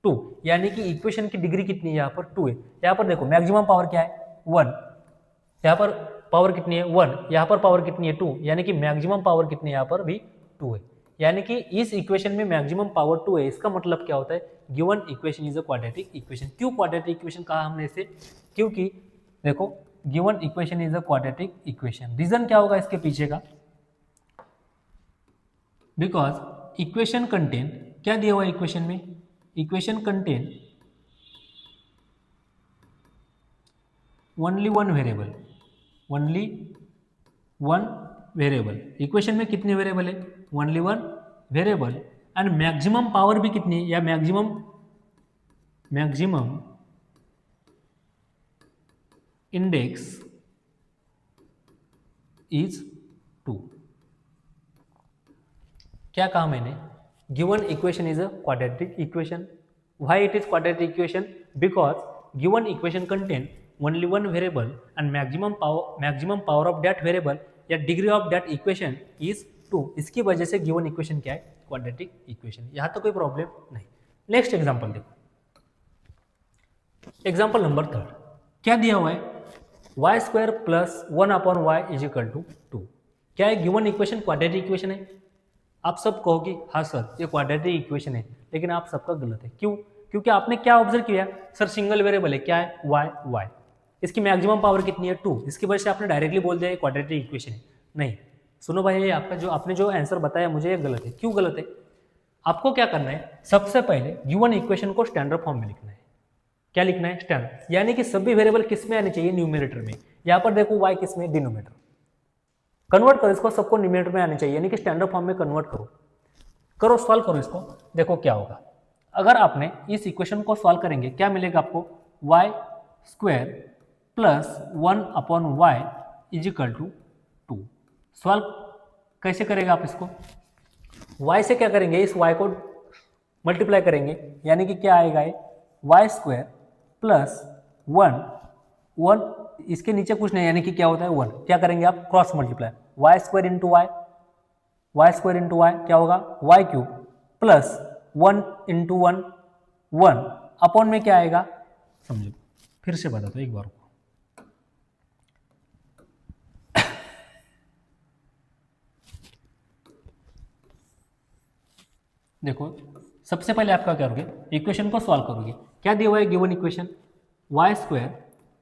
2, यानी कि इक्वेशन की डिग्री कितनी है? यहाँ पर 2 है। यहाँ पर देखो मैक्सिमम पावर क्या है? 1। यहाँ पर पावर कितनी है? 1। यहाँ पर पावर कितनी है? 2, यानी कि मैक्सिमम पावर कितनी है? यहाँ पर भी 2 है, यानी कि इस इक्वेशन में मैक्सिमम पावर 2 है। इसका मतलब क्या होता है? Given equation is a quadratic equation. क्यों क्वाड्रेटिक इक्वेशन कहा हमने इसे? क्योंकि देखो given equation is a quadratic equation. Reason क्या होगा इसके पीछे का? बिकॉज इक्वेशन कंटेन, क्या दिया हुआ है इक्वेशन में? Equation contain only one variable, only one variable. Equation में कितने वेरिएबल है? Only one variable. And maximum power भी कितनी है? या मैक्सिमम इंडेक्स इज 2। क्या कहा मैंने? Given equation is a quadratic equation. Why it is quadratic equation? Because given equation contain only one variable and maximum power of that variable या degree of that equation is 2। इसकी वजह से given equation क्या है? Quadratic equation. यहाँ तो कोई problem नहीं। नेक्स्ट एग्जांपल देखो, एग्जांपल नंबर 3। क्या दिया हुआ है? Y square plus 1/y is equal to 2। क्या है? गिवन इक्वेशन क्वाड्रेटिक इक्वेशन है। आप सब कहोगे हाँ सर ये क्वाड्रेटिक इक्वेशन है, लेकिन आप सबका गलत है। क्यों? क्योंकि आपने क्या ऑब्जर्व किया? सर सिंगल वेरिएबल है, क्या है? y। इसकी मैक्सिमम पावर कितनी है? 2। इसकी वजह से आपने डायरेक्टली बोल दिया क्वाड्रेटिक इक्वेशन है। नहीं, सुनो भाई, ये आपने जो आंसर बताया मुझे ये गलत है। क्यों गलत है? आपको क्या करना है? सबसे पहले गिवन इक्वेशन को स्टैंडर्ड फॉर्म में लिखना है। क्या लिखना है? स्टैंडर्ड, यानी कि सभी वेरिएबल किस में आने चाहिए? न्यूमरेटर में। यहाँ पर देखो y किस में? डिनोमिनेटर। कन्वर्ट करो इसको, सबको न्यूमरेटर में आने चाहिए, यानी कि स्टैंडर्ड फॉर्म में कन्वर्ट करो, सॉल्व करो इसको। देखो क्या होगा। अगर आपने इस इक्वेशन को सॉल्व करेंगे, क्या मिलेगा आपको? Y square plus 1/y is equal to 2। Solve कैसे करेगा आप इसको? y से क्या करेंगे? इस y को मल्टीप्लाई करेंगे, यानी कि क्या आएगा? ये वाई स्क्वायर प्लस 1 इसके नीचे कुछ नहीं, यानी कि क्या होता है? 1। क्या करेंगे आप? Cross multiply, y square into y, y square into y क्या होगा? Y cube plus 1 into 1 upon में क्या आएगा? समझो, फिर से बता दो एक बार को। देखो सबसे पहले आप क्या करोगे? इक्वेशन को सॉल्व करोगे। क्या दिया हुआ है given equation? Y square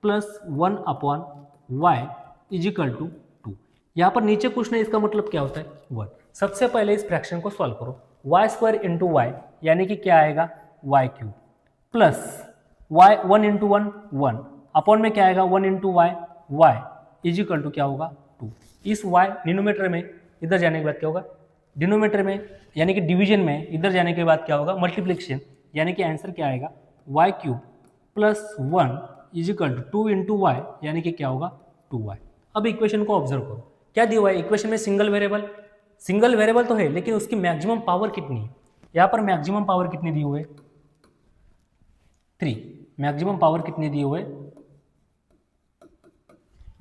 plus 1/y is equal to 2। यहाँ पर नीचे कुछ नहीं, इसका मतलब क्या होता है? 1। सबसे पहले इस फ्रैक्शन को सॉल्व करो। वाई स्क्वायर इंटू वाई, यानी कि क्या आएगा? Y cube plus y 1 into 1 upon में क्या आएगा? 1 into y is equal to क्या होगा? 2। इस वाई डिनोमिनेटर में इधर जाने के बाद क्या होगा? डिनोमिनेटर में यानी कि डिवीजन में इधर जाने के बाद क्या होगा? मल्टीप्लिकेशन, यानी कि आंसर क्या आएगा? Y cube plus 1 is equal to 2 into y, यानी कि क्या होगा? 2y। अब इक्वेशन को ऑब्जर्व करो। क्या दिया हुआ है? इक्वेशन में सिंगल वेरिएबल तो है, लेकिन उसकी मैक्सिमम पावर कितनी है? यहाँ पर मैक्सिमम पावर कितनी दी हुई है? 3। मैक्सिमम पावर कितनी दी हुई है?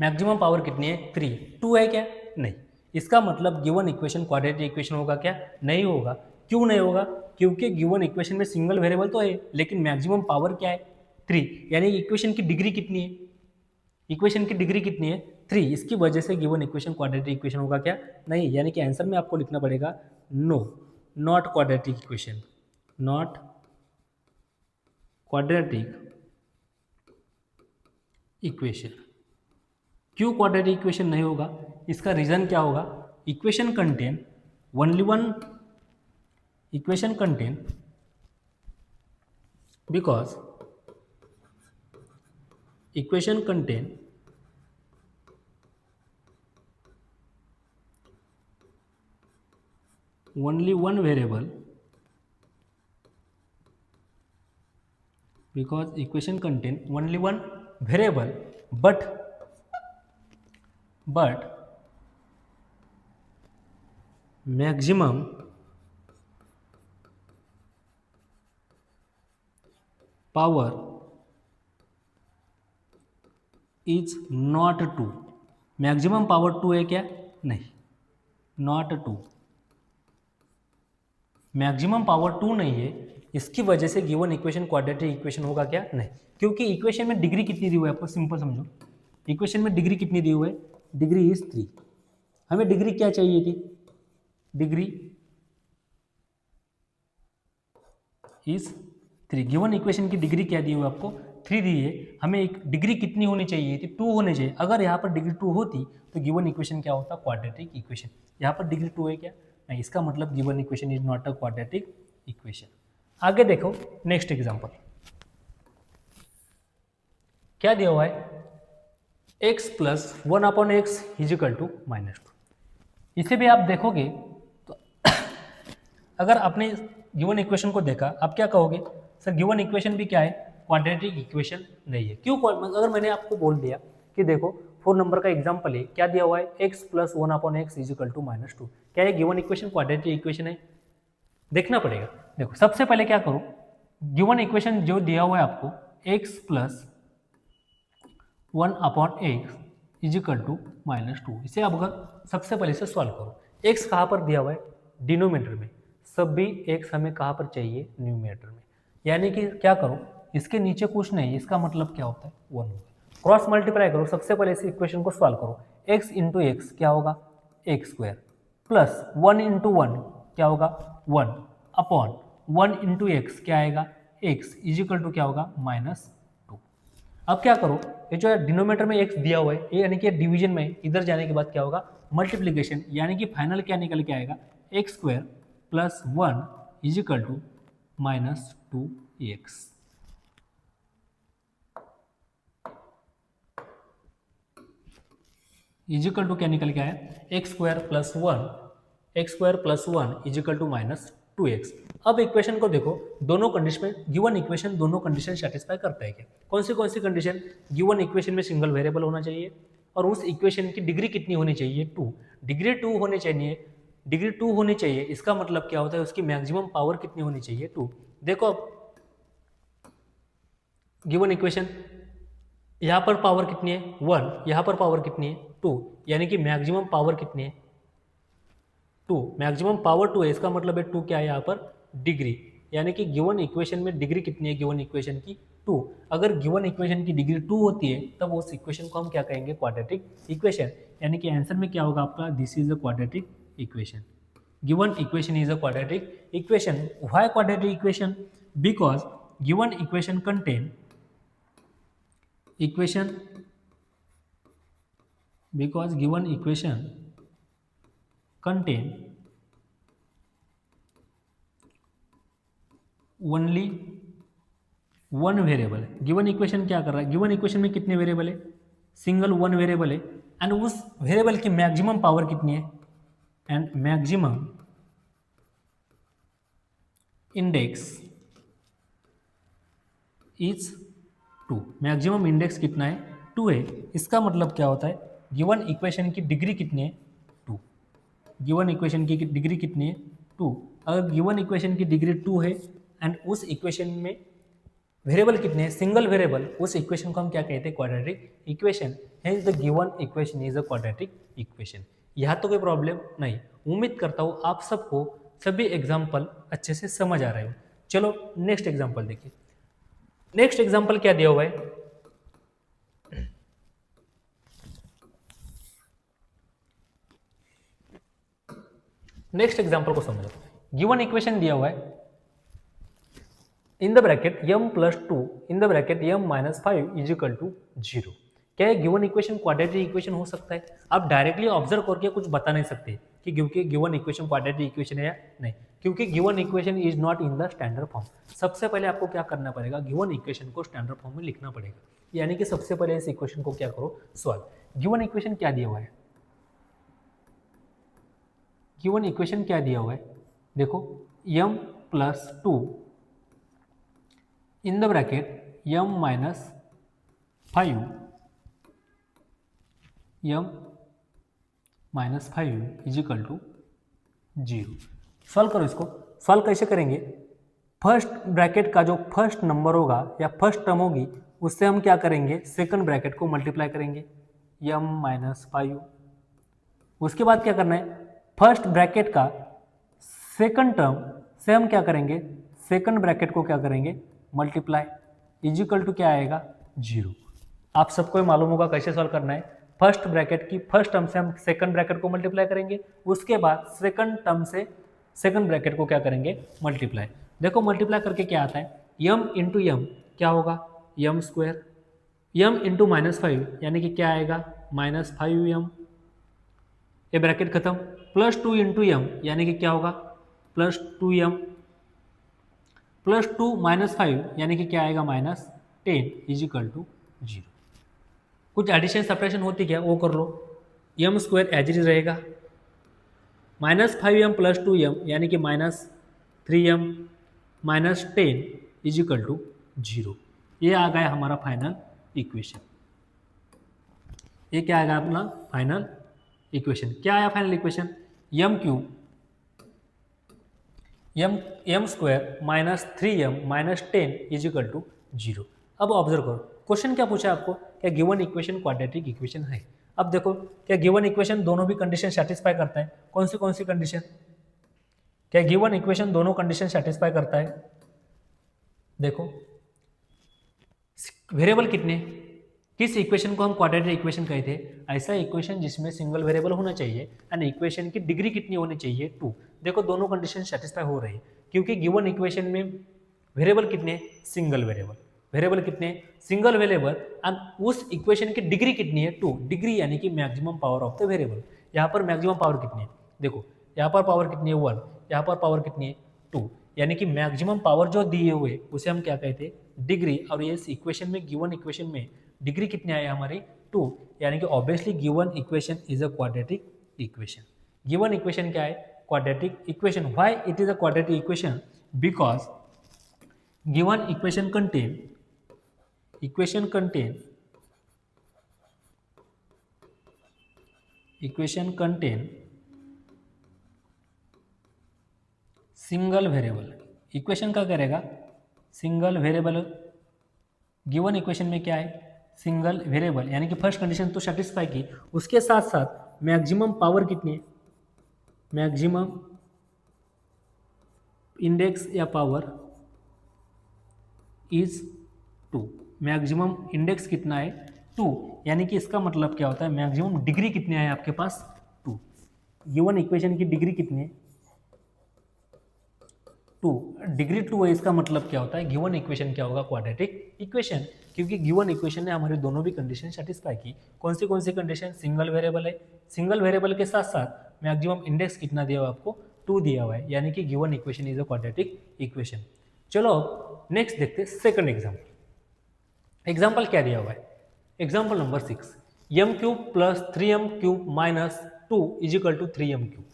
मैक्सिमम पावर कितनी है? 3। 2 है क्या? नहीं। इसका मतलब गिवन इक्वेशन क्वाड्रेटिक इक्वेशन होगा क्या? नहीं होगा। क्यों नहीं होगा? क्योंकि गिवन इक्वेशन में सिंगल वेरिएबल तो है, लेकिन मैक्सिमम पावर क्या है? 3, यानी इक्वेशन की डिग्री कितनी है? इक्वेशन की डिग्री कितनी है? 3। इसकी वजह से गिवन इक्वेशन क्वाड्रेटिक इक्वेशन होगा क्या? नहीं, यानी कि आंसर में आपको लिखना पड़ेगा no, not quadratic equation, not quadratic equation. क्यों क्वाड्रेटिक इक्वेशन नहीं होगा? इसका रीजन क्या होगा? Equation contain only one equation contain because equation contain only one variable because equation contain only one variable, but maximum power is not two. Maximum power two है क्या? नहीं, not two. Maximum power two नहीं है, इसकी वजह से given equation quadratic equation होगा क्या? नहीं, क्योंकि इक्वेशन में डिग्री कितनी दी हुई है आपको? सिंपल समझो, इक्वेशन में डिग्री कितनी दी हुई है? Degree is 3। हमें डिग्री क्या चाहिए थी? Degree is 3। गिवन इक्वेशन की डिग्री क्या दी हुई है आपको? 3 दी है। हमें एक डिग्री कितनी होनी चाहिए थी? 2 होनी चाहिए। अगर यहाँ पर डिग्री 2 होती तो गिवन इक्वेशन क्या होता? Quadratic equation. यहाँ पर डिग्री 2 है क्या? नहीं, इसका मतलब given equation is not a quadratic equation. आगे देखो नेक्स्ट एग्जांपल क्या दिया हुआ है? x plus 1/x is equal to -2। इसे भी आप देखोगे तो अगर आपने गिवन इक्वेशन को देखा, आप क्या कहोगे? सर गिवन इक्वेशन भी क्या है? क्वाड्रेटिक इक्वेशन नहीं है। क्यों? अगर मैंने आपको बोल दिया कि देखो 4 नंबर का एग्जांपल है, क्या दिया हुआ है? x plus 1/x is equal to -2। क्या ये गिवन इक्वेशन क्वाड्रेटिक इक्वेशन है? देखना पड़ेगा। देखो सबसे पहले क्या करो, गिवन इक्वेशन जो दिया हुआ है आपको x plus 1/x is equal to -2, इसे अब अगर सबसे पहले से सॉल्व करो। x कहाँ पर दिया हुआ है? डिनोमिनेटर में। सभी x हमें कहाँ पर चाहिए? न्यूमिनेटर में। यानी कि क्या करो, इसके नीचे कुछ नहीं, इसका मतलब क्या होता है? 1 होगा। क्रॉस मल्टीप्लाई करो, सबसे पहले इस इक्वेशन को सॉल्व करो। x इंटू एक्स क्या होगा? एक्स स्क्वायर प्लस 1 इंटू 1 क्या होगा? 1 अपॉन 1 इंटू एक्स क्या आएगा? x इज इक्वल टू क्या होगा? -2। अब क्या करो, ये जो है डिनोमिनेटर में x दिया हुआ है, ये यानी कि डिवीजन में इधर जाने के बाद क्या होगा? मल्टीप्लीकेशन, यानी कि फाइनल क्या निकल के आएगा? X square plus 1 is equal to -2x। Is equal to क्या निकल के आया? X square plus 1 is equal to -2x। अब इक्वेशन को देखो, दोनों कंडीशन में गिवन इक्वेशन दोनों कंडीशन सेटिस्फाई करता है क्या? कौन सी कंडीशन? गिवन इक्वेशन में सिंगल वेरिएबल होना चाहिए और उस इक्वेशन की डिग्री कितनी होनी चाहिए? 2। डिग्री 2 होनी चाहिए। डिग्री 2 होनी चाहिए, इसका मतलब क्या होता है? उसकी मैक्सिमम पावर कितनी होनी चाहिए? 2। देखो अब गिवन इक्वेशन, यहाँ पर पावर कितनी है? 1, यहाँ पर पावर कितनी है? 2, यानी कि मैक्सिमम पावर कितनी है? 2। मैक्सिमम पावर 2 है, इसका मतलब है 2 क्या है यहाँ पर? डिग्री। यानी कि गिवन इक्वेशन में डिग्री कितनी है गिवन इक्वेशन की? 2। अगर गिवन इक्वेशन की डिग्री 2 होती है तब उस इक्वेशन को हम क्या कहेंगे? Quadratic equation. यानी कि आंसर में क्या होगा आपका? This is a quadratic equation. Given equation is a quadratic equation. Why quadratic equation? Because given equation contain contain only one variable. Given equation क्या कर रहा है? गिवन इक्वेशन में कितने वेरिएबल है? सिंगल वन वेरिएबल है। एंड उस variable की मैक्सिमम पावर कितनी है? And maximum index is 2। Maximum index कितना है? 2 है। इसका मतलब क्या होता है? गिवन इक्वेशन की डिग्री कितनी है? 2। गिवन इक्वेशन की डिग्री कितनी है? 2। अगर गिवन इक्वेशन की डिग्री 2 है एंड उस इक्वेशन में वेरिएबल कितने हैं? सिंगल वेरिएबल, उस इक्वेशन को हम क्या कहते हैं? Quadratic equation. Hence the given equation is a quadratic equation. यहाँ तो कोई प्रॉब्लम नहीं। उम्मीद करता हूँ आप सबको सभी एग्जाम्पल अच्छे से समझ आ रहे हो। चलो नेक्स्ट एग्जाम्पल देखिए। नेक्स्ट एग्जाम्पल क्या दिया हुआ है? नेक्स्ट एग्जाम्पल को समझो। गिवन इक्वेशन दिया हुआ है in the bracket m plus 2 in the bracket m minus 5 is equal to 0। क्या है गिवन इक्वेशन क्वाड्रेटिक इक्वेशन हो सकता है? आप डायरेक्टली ऑब्जर्व करके कुछ बता नहीं सकते कि क्योंकि गिवन इक्वेशन क्वाड्रेटिक इक्वेशन है या नहीं, क्योंकि given equation is not in the standard form. सबसे पहले आपको क्या करना पड़ेगा? गिवन इक्वेशन को स्टैंडर्ड फॉर्म में लिखना पड़ेगा। यानी कि सबसे पहले इस इक्वेशन को क्या करो? सॉल्व। गिवन इक्वेशन क्या दिया हुआ है? गिवन इक्वेशन क्या दिया हुआ है? देखो m plus 2 in the bracket m minus 5 m minus 5 is equal to 0। Solve करो इसको। सॉल्व कैसे करेंगे? फर्स्ट ब्रैकेट का जो फर्स्ट नंबर होगा या फर्स्ट टर्म होगी उससे हम क्या करेंगे, सेकंड ब्रैकेट को मल्टीप्लाई करेंगे, यम माइनस 5। उसके बाद क्या करना है, फर्स्ट ब्रैकेट का सेकंड टर्म से हम क्या करेंगे, सेकंड ब्रैकेट को क्या करेंगे, मल्टीप्लाई, इजिकल टू क्या आएगा, 0। आप सबको मालूम होगा कैसे सॉल्व करना है। फर्स्ट ब्रैकेट की फर्स्ट टर्म से हम सेकंड ब्रैकेट को मल्टीप्लाई करेंगे, उसके बाद सेकंड टर्म से सेकंड ब्रैकेट को क्या करेंगे, मल्टीप्लाई। देखो मल्टीप्लाई करके क्या आता है, यम इंटू यम क्या होगा, यम स्क्वायर, यम इंटू माइनस 5 यानी कि क्या आएगा, माइनस 5 यम, ये ब्रैकेट खत्म, प्लस 2 इंटू यम यानी कि क्या होगा, प्लस 2 यम, प्लस 2 माइनस 5 यानी कि क्या आएगा, माइनस 10 इजिकल टू 0। कुछ एडिशन सब्ट्रैक्शन होती क्या वो कर लो, M square as it is रहेगा, माइनस 5 यम प्लस 2 यम यानी कि minus 3 M minus 10 is equal to 0। ये आ गया हमारा फाइनल इक्वेशन। ये क्या आएगा अपना फाइनल इक्वेशन। क्या आया final equation, m cube m square minus 3m minus 10 is equal to 0। अब ऑब्जर्व करो क्वेश्चन क्या पूछा आपको, क्या गिवन इक्वेशन क्वाड्रेटिक इक्वेशन है। अब देखो क्या गिवन इक्वेशन दोनों भी कंडीशन सेटिस्फाई करता है, कौन सी कंडीशन, क्या गिवन इक्वेशन दोनों कंडीशन सेटिस्फाई करता है। देखो वेरिएबल कितने, किस इक्वेशन को हम क्वाड्रेटिक इक्वेशन कहते हैं, ऐसा इक्वेशन जिसमें सिंगल वेरिएबल होना चाहिए एंड इक्वेशन की डिग्री कितनी होनी चाहिए, 2। देखो दोनों कंडीशन सेटिस्फाई हो रही है क्योंकि गिवन इक्वेशन में वेरिएबल कितने, सिंगल वेरिएबल, वेरिएबल कितने, सिंगल वेरिएबल, एंड उस इक्वेशन की डिग्री कितनी है, 2 डिग्री यानी कि maximum power of the variable. यहाँ पर मैक्सिमम पावर कितनी है, देखो यहाँ पर पावर कितनी है 1, यहाँ पर पावर कितनी है 2, यानी कि मैक्सिमम पावर जो दिए हुए उसे हम क्या कहते हैं, डिग्री। और ये इक्वेशन में गिवन इक्वेशन में डिग्री कितनी आई हमारी 2, यानी कि obviously given equation is a quadratic equation. Given equation क्या है, quadratic equation. Why it is a quadratic equation, because given equation contain single variable. Equation क्या करेगा, सिंगल वेरिएबल। गिवन इक्वेशन में क्या है, सिंगल वेरिएबल, यानी कि फर्स्ट कंडीशन तो सेटिस्फाई की, उसके साथ साथ मैक्सिमम पावर कितनी है, मैक्सिमम इंडेक्स या पावर इज 2। मैक्सिमम इंडेक्स कितना है 2, यानी कि इसका मतलब क्या होता है, मैक्सिमम डिग्री कितनी है आपके पास 2। गिवन इक्वेशन की डिग्री कितनी है 2, डिग्री 2 है, इसका मतलब क्या होता है, गिवन इक्वेशन क्या होगा, क्वाड्रेटिक इक्वेशन। क्योंकि गिवन इक्वेशन ने हमारी दोनों भी कंडीशन सेटिस्फाई की। कौन सी कंडीशन, सिंगल वेरिएबल है, सिंगल वेरिएबल के साथ साथ मैक्सिमम इंडेक्स कितना दिया हुआ है आपको, 2 दिया हुआ है, यानी कि given equation is a quadratic equation. चलो नेक्स्ट देखते हैं सेकंड एग्जाम्पल। एग्जाम्पल क्या दिया हुआ है, example number 6, m cube plus 3m cube minus 2 is equal to 3m cube.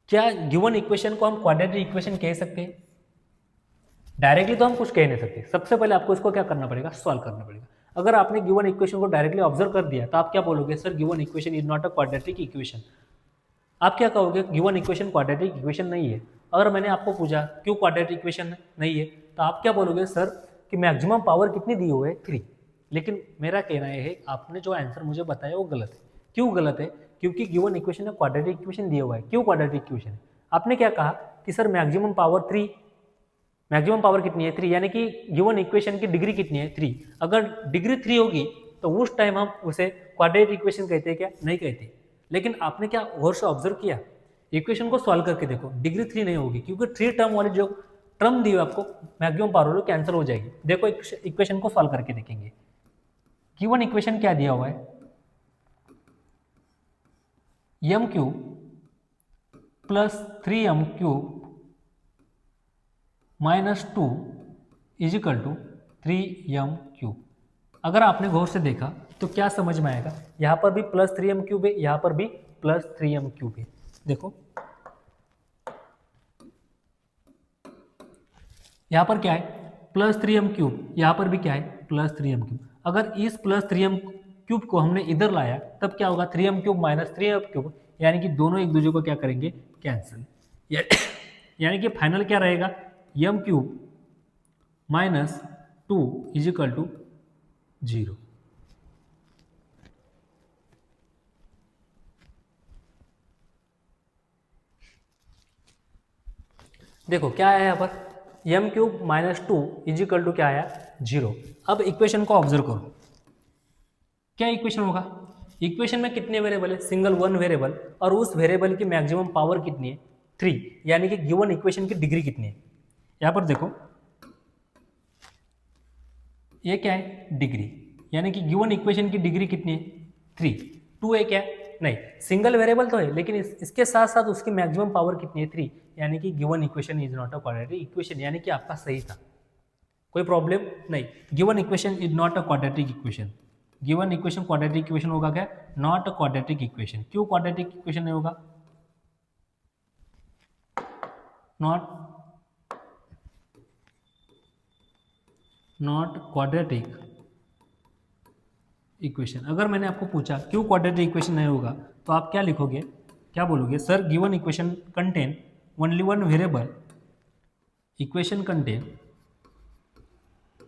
क्या गिवन इक्वेशन को हम क्वाड्रेटिक इक्वेशन कह सकते हैं, डायरेक्टली तो हम कुछ कह नहीं सकते। सबसे पहले आपको इसको क्या करना पड़ेगा, सॉल्व करना पड़ेगा। अगर आपने गिवन इक्वेशन को डायरेक्टली ऑब्जर्व कर दिया तो आप क्या बोलोगे, sir given equation is not a quadratic equation. आप क्या कहोगे, गिवन इक्वेशन क्वाड्रेटिक इक्वेशन नहीं है। अगर मैंने आपको पूछा क्यों क्वाड्रेटिक इक्वेशन नहीं है, तो आप क्या बोलोगे, सर कि मैक्सिमम पावर कितनी दी हुई है 3। लेकिन मेरा कहना यह है, आपने जो आंसर मुझे बताया वो गलत है। क्यों गलत है, क्योंकि गिवन इक्वेशन में क्वाड्रेटिक इक्वेशन दिया हुआ है। क्यों क्वाड्रेटिक इक्वेशन है, आपने क्या कहा कि sir maximum power 3, maximum power कितनी है 3, यानी कि गिवन इक्वेशन की डिग्री कितनी है 3। अगर डिग्री 3 होगी तो उस टाइम हम उसे क्वाड्रेटिक इक्वेशन कहते हैं क्या, नहीं कहते। लेकिन आपने क्या गौर से ऑब्जर्व किया, इक्वेशन को सॉल्व करके देखो, डिग्री 3 नहीं होगी क्योंकि 3 टर्म वाली जो टर्म दी हुई आपको मैक्सिमम पावर वाली कैंसिल हो जाएगी। देखो इक्वेशन को सॉल्व करके देखेंगे। गिवन इक्वेशन क्या दिया हुआ है, M cube plus 3m cube minus 2 is equal to 3m cube. अगर आपने गौर से देखा तो क्या समझ में आएगा, यहाँ पर भी प्लस 3m क्यूब है, यहाँ पर भी प्लस 3m क्यूब है। देखो यहाँ पर क्या है, प्लस 3m³ यहाँ पर भी क्या है प्लस 3m³। अगर इस प्लस 3m³ को हमने इधर लाया तब क्या होगा 3m³ माइनस 3m³, यानी कि दोनों एक दूसरे को क्या करेंगे कैंसिल, यानी कि फाइनल क्या रहेगा m³ minus 2 is equal to 0। देखो क्या आया यहाँ पर m³ minus 2 is equal to क्या आया 0। अब इक्वेशन को ऑब्जर्व करो, क्या इक्वेशन होगा, इक्वेशन में कितने वेरिएबल है सिंगल वन वेरिएबल, और उस वेरिएबल की मैक्सिमम पावर कितनी है 3, यानी कि गिवन इक्वेशन की डिग्री कितनी है। यहाँ पर देखो ये क्या है डिग्री, यानी कि गिवन इक्वेशन की डिग्री कितनी है 3। 2 है क्या नहीं, सिंगल वेरिएबल तो है लेकिन इसके साथ साथ उसकी मैक्सिमम पावर कितनी है 3, यानी कि given equation is not a quadratic equation, यानी कि आपका सही था, कोई प्रॉब्लम नहीं। Given equation is not a quadratic equation, given equation quadratic equation होगा क्या नॉट अ क्वाड्रेटिक इक्वेशन। क्यों क्वाड्रेटिक इक्वेशन नहीं होगा, नॉट क्वाड्रेटिक इक्वेशन। अगर मैंने आपको पूछा क्यों क्वाड्रेटिक इक्वेशन नहीं होगा तो आप क्या लिखोगे, क्या बोलोगे sir given equation contain only one variable, equation contain,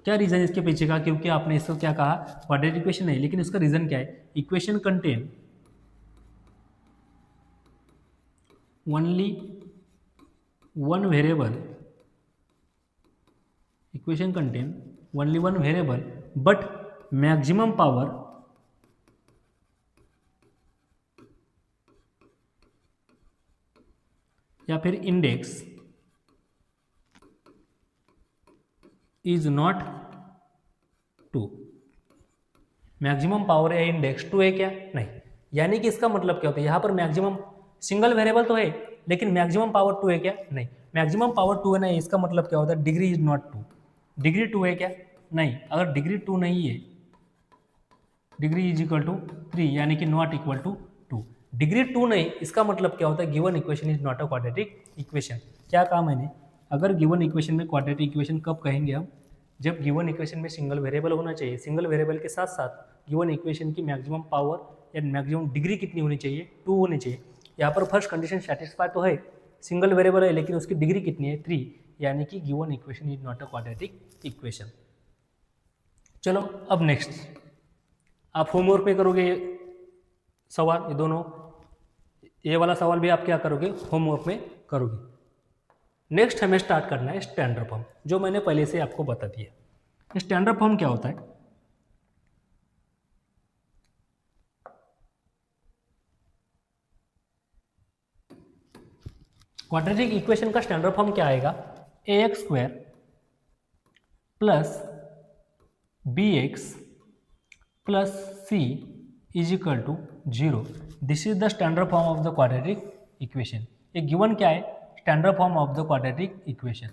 क्या रीजन इसके पीछे का, क्योंकि आपने इसको क्या कहा क्वाड्रेटिक इक्वेशन नहीं, लेकिन उसका रीजन क्या है equation contain only one variable, equation contain only one variable but maximum power या फिर index is not 2, maximum power या इंडेक्स 2 है क्या नहीं, यानी कि इसका मतलब क्या होता है यहाँ पर मैक्सिमम सिंगल वेरिएबल तो है लेकिन मैक्सिमम पावर 2 है क्या नहीं, मैक्सिमम पावर 2 है नहीं, इसका मतलब क्या होता है डिग्री इज नॉट 2, डिग्री 2 है क्या नहीं, अगर डिग्री 2 नहीं है डिग्री इज इक्वल टू 3, यानी कि नॉट इक्वल टू 2, डिग्री 2 नहीं, इसका मतलब क्या होता है given equation is not a quadratic equation. क्या कहा मैंने, अगर गिवन इक्वेशन में क्वाड्रेटिक इक्वेशन कब कहेंगे हम, जब गिवन इक्वेशन में सिंगल वेरिएबल होना चाहिए, सिंगल वेरिएबल के साथ साथ गिवन इक्वेशन की मैक्सिमम पावर या मैक्सिमम डिग्री कितनी होनी चाहिए 2 होनी चाहिए। यहाँ पर फर्स्ट कंडीशन सेटिस्फाई तो है, सिंगल वेरिएबल है लेकिन उसकी डिग्री कितनी है 3, यानी कि given equation is not a quadratic equation. चलो अब नेक्स्ट आप होमवर्क में करोगे ये सवाल, ये दोनों, ये वाला सवाल भी आप क्या करोगे होमवर्क में करोगे। नेक्स्ट हमें स्टार्ट करना है स्टैंडर्ड फॉर्म, जो मैंने पहले से आपको बता दिया। स्टैंडर्ड फॉर्म क्या होता है, क्वाड्रेटिक इक्वेशन का स्टैंडर्ड फॉर्म क्या आएगा ax² plus bx plus c is equal to 0। This is the standard form of the quadratic equation. ये गिवन क्या है standard form of the quadratic equation.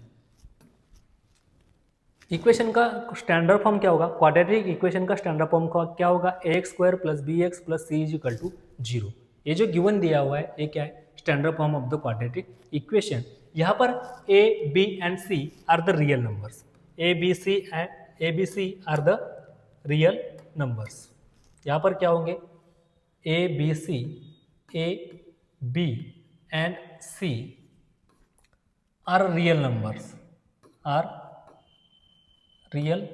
Equation का स्टैंडर्ड फॉर्म क्या होगा, quadratic equation का standard form क्या होगा ax² plus bx plus c is equal to 0। ये जो गिवन दिया हुआ है ये क्या है standard form of the quadratic equation. यहाँ पर a, b and c are the real numbers, a b c are the real numbers. यहाँ पर क्या होंगे a b and c are real numbers, are real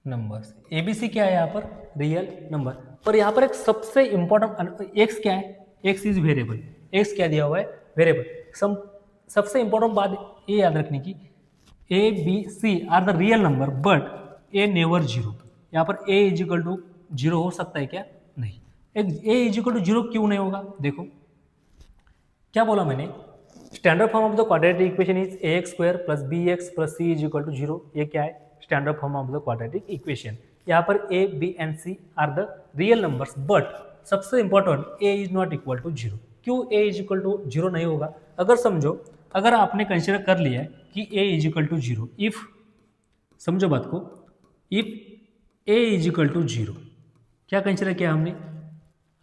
numbers. ABC क्या है यहाँ पर रियल नंबर। पर यहाँ पर एक सबसे इंपॉर्टेंट x क्या है, x इज वेरिएबल, x क्या दिया हुआ है वेरिएबल। सबसे इंपॉर्टेंट बात ये याद रखने की ABC are the real number but a never 0। यहाँ पर a इज इक्वल टू 0 हो सकता है क्या नहीं, a इज इक्वल टू 0 क्यों नहीं होगा, देखो क्या बोला मैंने, standard form of the quadratic equation is ax² plus bx plus c is equal to 0। ये क्या है standard form of the quadratic equation. यहाँ पर a, b and c are the real numbers but सबसे important a is not equal to 0। क्यों a is equal to 0 नहीं होगा, अगर समझो अगर आपने कंसिडर कर लिया है कि a is equal to 0, if समझो बात को, if a is equal to 0 क्या कंसिडर किया हमने,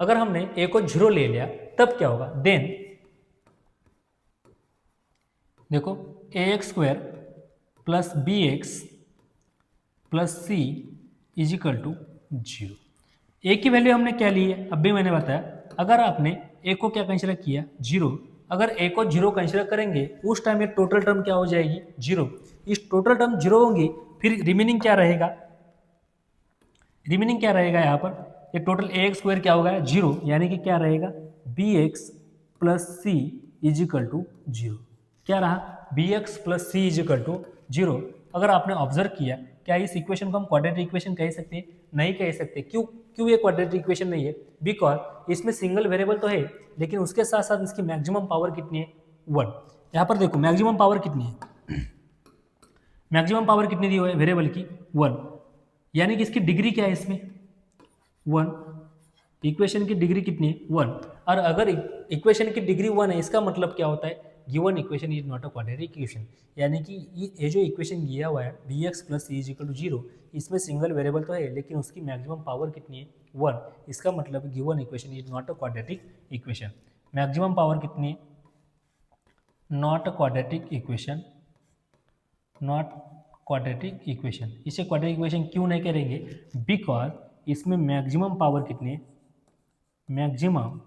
अगर हमने a को 0 ले लिया तब क्या होगा, देन देखो ax² plus B x plus C is equal to 0। A की वैल्यू हमने क्या ली है, अब भी मैंने बताया, अगर आपने ए को क्या कंसिडर किया 0, अगर ए को 0 कंसिडर करेंगे उस टाइम ये टोटल टर्म क्या हो जाएगी 0। इस टोटल टर्म 0 होंगी, फिर रिमेनिंग क्या रहेगा, रिमेनिंग क्या रहेगा यहाँ पर, ये टोटल ए एक्स स्क्वायर क्या होगा 0, यानी कि क्या रहेगा b x plus C is equal to 0। क्या रहा b x plus C is equal to 0। अगर आपने ऑब्जर्व किया, क्या इस इक्वेशन को हम क्वाड्रेटिक इक्वेशन कह सकते हैं, नहीं कह सकते। क्यों, क्यों ये क्वाड्रेटिक इक्वेशन नहीं है, बिकॉज इसमें सिंगल वेरिएबल तो है, लेकिन उसके साथ साथ इसकी मैक्सिमम पावर कितनी है 1। यहाँ पर देखो मैक्सिमम पावर कितनी है, मैक्सिमम पावर कितनी दी हुई है वेरिएबल की 1, यानी कि इसकी डिग्री क्या है इसमें 1, इक्वेशन की डिग्री कितनी है 1। और अगर इक्वेशन की डिग्री 1 है, इसका मतलब क्या होता है, given equation is not a quadratic equation, यानी कि ये जो इक्वेशन दिया हुआ है b x plus C is equal to 0, इसमें सिंगल वेरिएबल तो है, लेकिन उसकी मैक्सिमम पावर कितनी है 1। इसका मतलब given equation is not a quadratic equation. Maximum power कितनी है, not a quadratic equation, not quadratic equation. इसे क्वाड्रेटिक इक्वेशन क्यों नहीं करेंगे, बिकॉज इसमें मैक्सिमम पावर कितनी है, maximum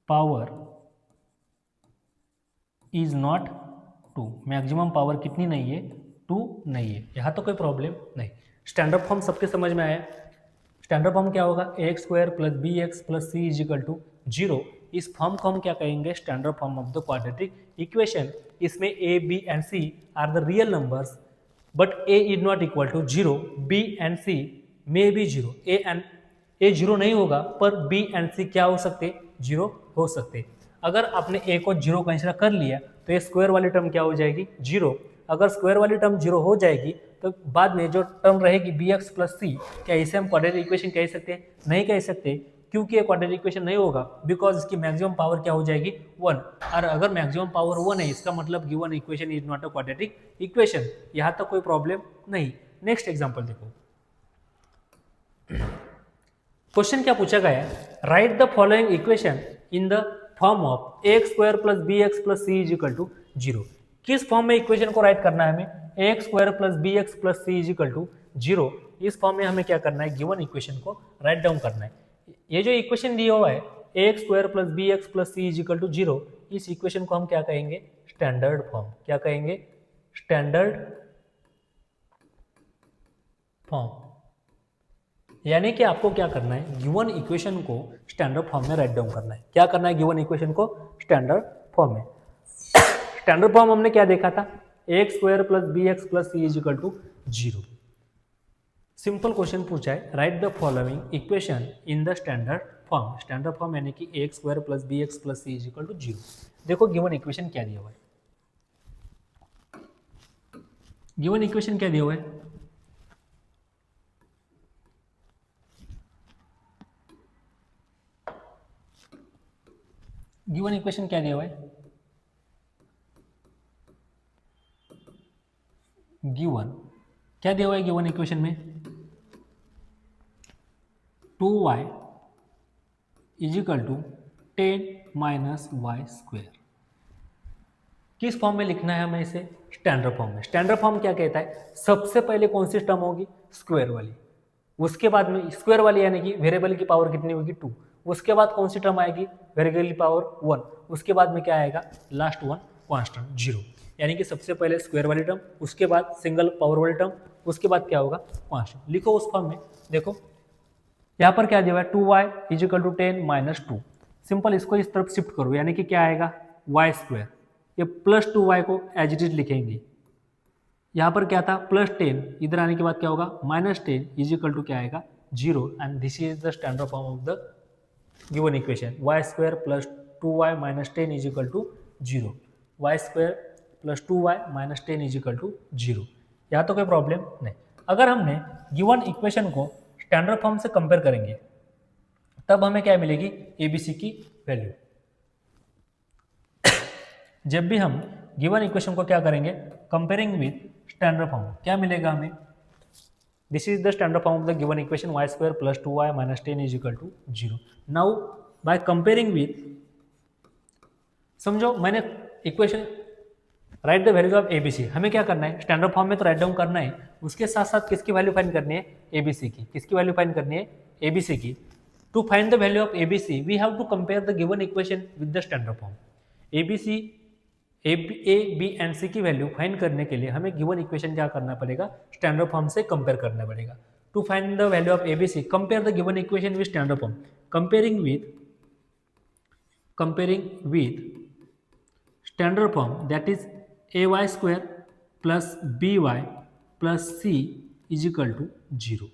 power is not 2, maximum power कितनी नहीं है 2 नहीं है। यहाँ तो कोई प्रॉब्लम नहीं। स्टैंडर्ड फॉर्म सबके समझ में आया, स्टैंडर्ड फॉर्म क्या होगा A x square plus B x plus C is equal to 0। इस फॉर्म को हम क्या कहेंगे, standard form of the quadratic equation. इसमें A B and C are the real numbers, but A is not equal to 0, B and C may be 0। A 0 नहीं होगा, पर B and सी क्या हो सकते 0 हो सकते। अगर आपने ए को 0 कंसिडर कर लिया तो ये स्क्वायर वाली टर्म क्या हो जाएगी 0। अगर स्क्वायर वाली टर्म 0 हो जाएगी तो बाद में जो टर्म रहेगी बी एक्स प्लस सी, क्या इसे हम क्वाड्रेटिक इक्वेशन कह सकते हैं, नहीं कह सकते, क्योंकि ये क्वाड्रेटिक इक्वेशन नहीं होगा, बिकॉज इसकी मैक्सिमम पावर क्या हो जाएगी 1। और अगर मैक्सिमम पावर 1 है, इसका मतलब given equation is not a quadratic equation. यहाँ तक कोई प्रॉब्लम नहीं। नेक्स्ट एग्जांपल देखो, क्वेश्चन क्या पूछा गया है, write the following equation in the form of a x square plus B x plus C is equal to 0। किस फॉर्म में इक्वेशन को राइट करना है हमें, A x square plus B x plus C is equal to 0। इस form में हमें क्या करना है, गिवन इक्वेशन को राइट डाउन करना है। ये जो इक्वेशन दिया हुआ है A x square plus B x plus C is equal to 0, इस इक्वेशन को हम क्या कहेंगे, स्टैंडर्ड फॉर्म। क्या कहेंगे, स्टैंडर्ड फॉर्म। यानी कि आपको क्या करना है, गिवन इक्वेशन को स्टैंडर्ड फॉर्म में राइट डाउन करना है। क्या करना है, गिवन इक्वेशन को स्टैंडर्ड फॉर्म में। स्टैंडर्ड फॉर्म हमने क्या देखा था, A x square plus B x plus C is equal to 0। Simple question पूछा है, write the following equation in the standard form. Standard form यानी कि A x square plus B x plus C is equal to 0। देखो given equation क्या दिया हुआ है, given equation क्या दिया हुआ है, गिवन इक्वेशन क्या दिया हुआ है, गिवन क्या दिया हुआ है गिवन इक्वेशन में, 2y is equal to 10 minus y square. किस फॉर्म में लिखना है हमें इसे, स्टैंडर्ड फॉर्म में। स्टैंडर्ड फॉर्म क्या कहता है, सबसे पहले कौन सी टर्म होगी, स्क्वायर वाली, उसके बाद में स्क्वायर वाली यानी कि वेरिएबल की पावर कितनी होगी 2, उसके बाद कौन सी टर्म आएगी, वेरिएबल की पावर 1, उसके बाद में क्या आएगा, लास्ट वन कांस्टेंट 0। यानी कि सबसे पहले स्क्वायर वाली टर्म, उसके बाद सिंगल पावर वाली टर्म, उसके बाद क्या होगा कांस्टेंट। लिखो उस फॉर्म में। देखो यहाँ पर क्या दिया हुआ है, 2y is equal to 10 minus 2। Simple इसको इस तरफ शिफ्ट करो, यानी कि क्या आएगा वाई स्क्वायर, ये प्लस 2y को एज इट इज लिखेंगे। यहाँ पर क्या था प्लस 10, इधर आने के बाद क्या होगा माइनस 10 इज इक्वल टू क्या आएगा 0। And this is the standard form of the given equation, y square plus 2y minus 10 is equal to 0, y square plus 2y minus 10 is equal to 0। यहाँ तो कोई प्रॉब्लम नहीं। अगर हमने given equation को standard form से compare करेंगे तब हमें क्या मिलेगी, ABC की वैल्यू। जब भी हम गिवन इक्वेशन को क्या करेंगे, कंपेयरिंग विथ स्टैंडर्ड फॉर्म, क्या मिलेगा हमें, this is the standard form of the given equation, y square plus 2y minus 10 is equal to 0। Now by comparing with, समझो मैंने equation write the values of ABC. हमें क्या करना है, standard form में तो राइट डाउन करना है, उसके साथ साथ किसकी वैल्यू फाइंड करनी है, एबीसी की। किसकी वैल्यू फाइंड करनी है, एबीसी की। To find the value of ABC we have to compare the given equation with the standard form. ABC A B and C की वैल्यू फाइंड करने के लिए हमें गिवन इक्वेशन क्या करना पड़ेगा, स्टैंडर्ड फॉर्म से कंपेयर करना पड़ेगा। To find the value of ABC compare the given equation with standard form. Comparing with standard form, that is ay square plus by plus c is equal to 0।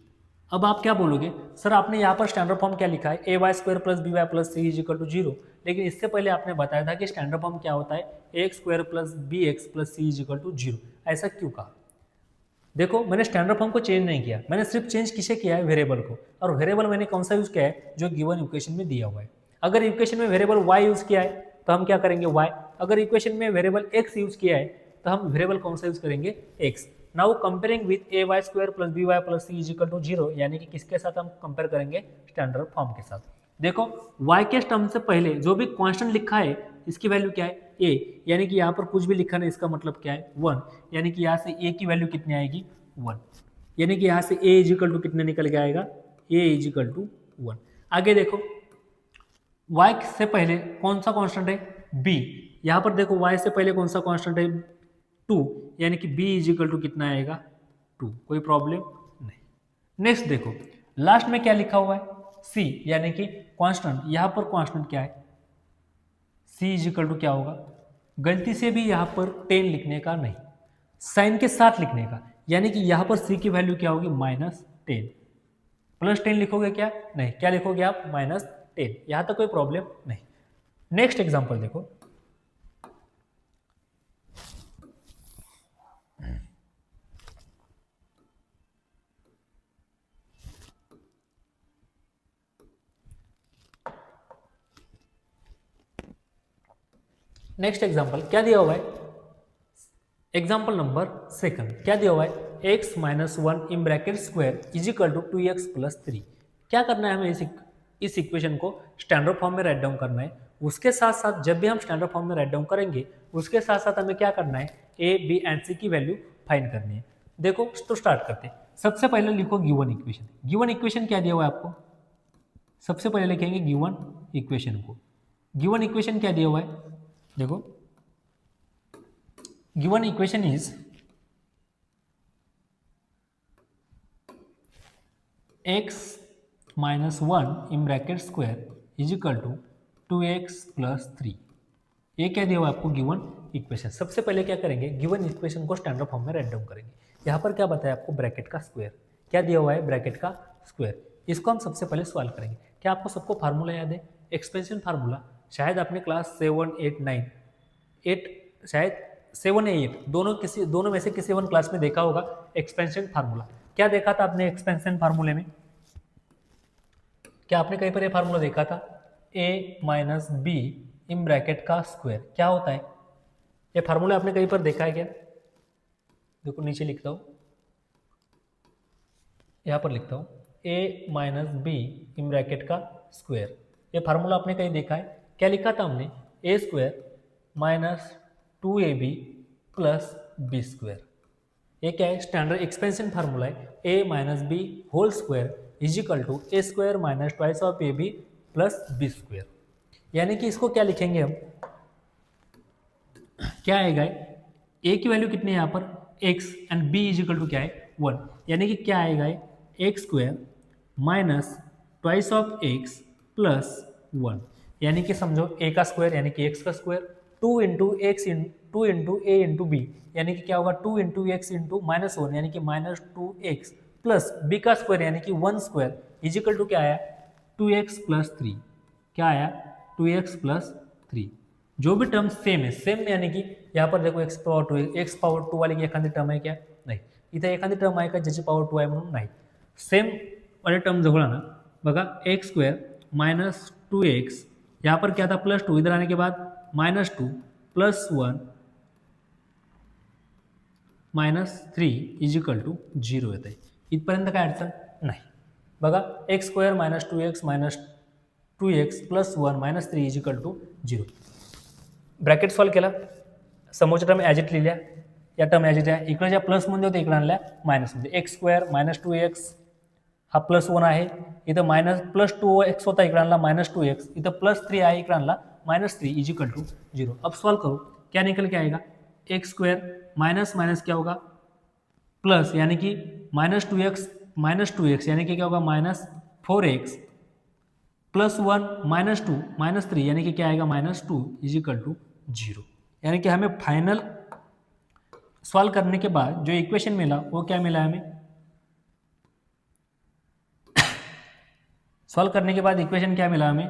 अब आप क्या बोलोगे, sir आपने यहाँ पर स्टैंडर्ड फॉर्म क्या लिखा है, A Y square plus B Y plus C is equal to 0, लेकिन इससे पहले आपने बताया था कि स्टैंडर्ड फॉर्म क्या होता है, A x square plus B x plus C is equal to 0। ऐसा क्यों कहा? देखो मैंने स्टैंडर्ड फॉर्म को चेंज नहीं किया, मैंने सिर्फ चेंज किसे किया है, वेरिएबल को। और वेरिएबल मैंने कौन सा यूज़ किया है, जो गिवन इक्वेशन में दिया हुआ है। अगर इक्वेशन में वेरिएबल y यूज़ किया है तो हम क्या करेंगे y। अगर इक्वेशन में वेरिएबल x यूज़ किया है तो हम वेरिएबल कौन सा यूज़ करेंगे, x। Now comparing with a Y square plus B Y plus C is equal to 0, यानी कि किसके साथ हम कंपेयर करेंगे, स्टैंडर्ड फॉर्म के साथ। देखो y के टर्म से पहले जो भी कांस्टेंट लिखा है इसकी वैल्यू क्या है, a, यानी कि यहाँ पर कुछ भी लिखा नहीं, इसका मतलब क्या है 1, यानी कि यहाँ से a की वैल्यू कितनी आएगी 1, यानी कि यहाँ से a इज इक्वल टू कितने निकल के आएगा, a इज इक्वल टू 1। आगे देखो y से पहले कौन सा कांस्टेंट है, b। यहाँ पर देखो y से पहले कौन सा कांस्टेंट है 2, यानी कि b इज इक्वल टू कितना आएगा 2, कोई प्रॉब्लम नहीं। नेक्स्ट देखो लास्ट में क्या लिखा हुआ है, c, यानी कि कांस्टेंट। यहाँ पर कांस्टेंट क्या है, c इज इक्वल टू क्या होगा, गलती से भी यहाँ पर 10 लिखने का नहीं, साइन के साथ लिखने का, यानी कि यहाँ पर c की वैल्यू क्या होगी -10। +10 लिखोगे क्या, नहीं, क्या लिखोगे आप -10। यहां तक कोई प्रॉब्लम नहीं। नेक्स्ट एग्जांपल देखो, नेक्स्ट एग्जांपल क्या दिया हुआ है, एग्जांपल नंबर 2 क्या दिया हुआ है, x - 1 in bracket square is equal to 2x + 3। क्या करना है हमें, इस इक्वेशन को स्टैंडर्ड फॉर्म में राइट डाउन करना है। उसके साथ साथ जब भी हम स्टैंडर्ड फॉर्म में राइट डाउन करेंगे उसके साथ साथ हमें क्या करना है, ए बी एंड सी की वैल्यू फाइंड करनी है। देखो तो स्टार्ट करते हैं। सबसे पहले लिखो गिवन इक्वेशन। गिवन इक्वेशन क्या दिया हुआ है आपको, सबसे पहले लिखेंगे गिवन इक्वेशन को। गिवन इक्वेशन क्या दिया हुआ है, देखो given equation is x -1 in bracket square is equal to 2x + 3। ये क्या दिया हुआ है आपको, गिवन इक्वेशन। सबसे पहले क्या करेंगे, गिवन इक्वेशन को स्टैंडर्ड फॉर्म में राइट डाउन करेंगे। यहाँ पर क्या बताया आपको, ब्रैकेट का स्क्वायर। क्या दिया हुआ है, ब्रैकेट का स्क्वायर। इसको हम सबसे पहले सॉल्व करेंगे। क्या आपको सबको फार्मूला याद है, एक्सपेंशन फार्मूला? शायद आपने क्लास 7, 8, 9, 8 शायद 7 या 8 दोनों में से किसी वन क्लास में देखा होगा एक्सपेंशन फार्मूला। क्या देखा था आपने एक्सपेंशन फार्मूले में, क्या आपने कहीं पर ये फार्मूला देखा था, a - b इन ब्रैकेट का स्क्वायर क्या होता है? ये फार्मूला आपने कहीं पर देखा है क्या? देखो नीचे लिखता हूँ, यहाँ पर लिखता हूँ a - b इन ब्रैकेट का स्क्वायर। ये फार्मूला आपने कहीं देखा है क्या? लिखा था हमने a² - 2ab + b²। ये क्या है, स्टैंडर्ड एक्सपेंशन फार्मूला है। a - b whole square is equal to a² - 2 of ab + b²। यानी कि इसको क्या लिखेंगे हम, क्या आएगा, a की वैल्यू कितनी है यहाँ पर x and b is equal to क्या है 1, यानी कि क्या आएगा x² - 2 ऑफ x + 1, यानी कि समझो a का स्क्वायर यानी कि x का स्क्वायर, 2 × a × b, यानी कि क्या होगा 2 × x × -1 यानी कि -2x प्लस b का स्क्वायर यानी कि 1 स्क्वायर इज इक्वल टू क्या आया 2x + 3। क्या आया 2x + 3। जो भी टर्म सेम है, सेम यानी कि यहाँ पर देखो x पावर 2 वाली की एखादी टर्म है क्या? नाही। इथं एखादी टर्म आहे का ज्याची पावर 2 आहे म्हणून? नाही। सेम वाले टर्म जवळ ना बघा, x² - 2x, यहाँ पर क्या था +2, इधर आने के बाद -2 + 1 -3 इज इक्वल टू 0 येत आहे। इथपर्यंत काय अडचण नाही। बघा x² - 2x - 2x + 1 - 3 is equal to 0। Bracket solve केला, समोरच्या टर्म ॲज इट लिहिल्या, या टर्म ॲज इट आहे, इकडे ज्या प्लसमध्ये होते इकडे आणल्या मायनसमध्ये. एक्स स्क्वेअर मायनस 2x हा +1 आहे, इथं मायनस +2x होता इकडे आणला -2x, इथं +3 आहे इकडे आणला -3 इजिकल टू 0. अब सॉल्व करो, क्या निकल के आएगा, एक्स स्क्वेयर माइनस माइनस क्या होगा प्लस, यानी कि -2x यानी कि क्या होगा -4x +1 -2 -3 यानी कि क्या आएगा -2 इजिकल टू 0. यानी कि हमें फाइनल सॉल्व करने के बाद जो इक्वेशन मिला वो क्या मिला हमें, सॉल्व करने के बाद इक्वेशन क्या मिला हमें,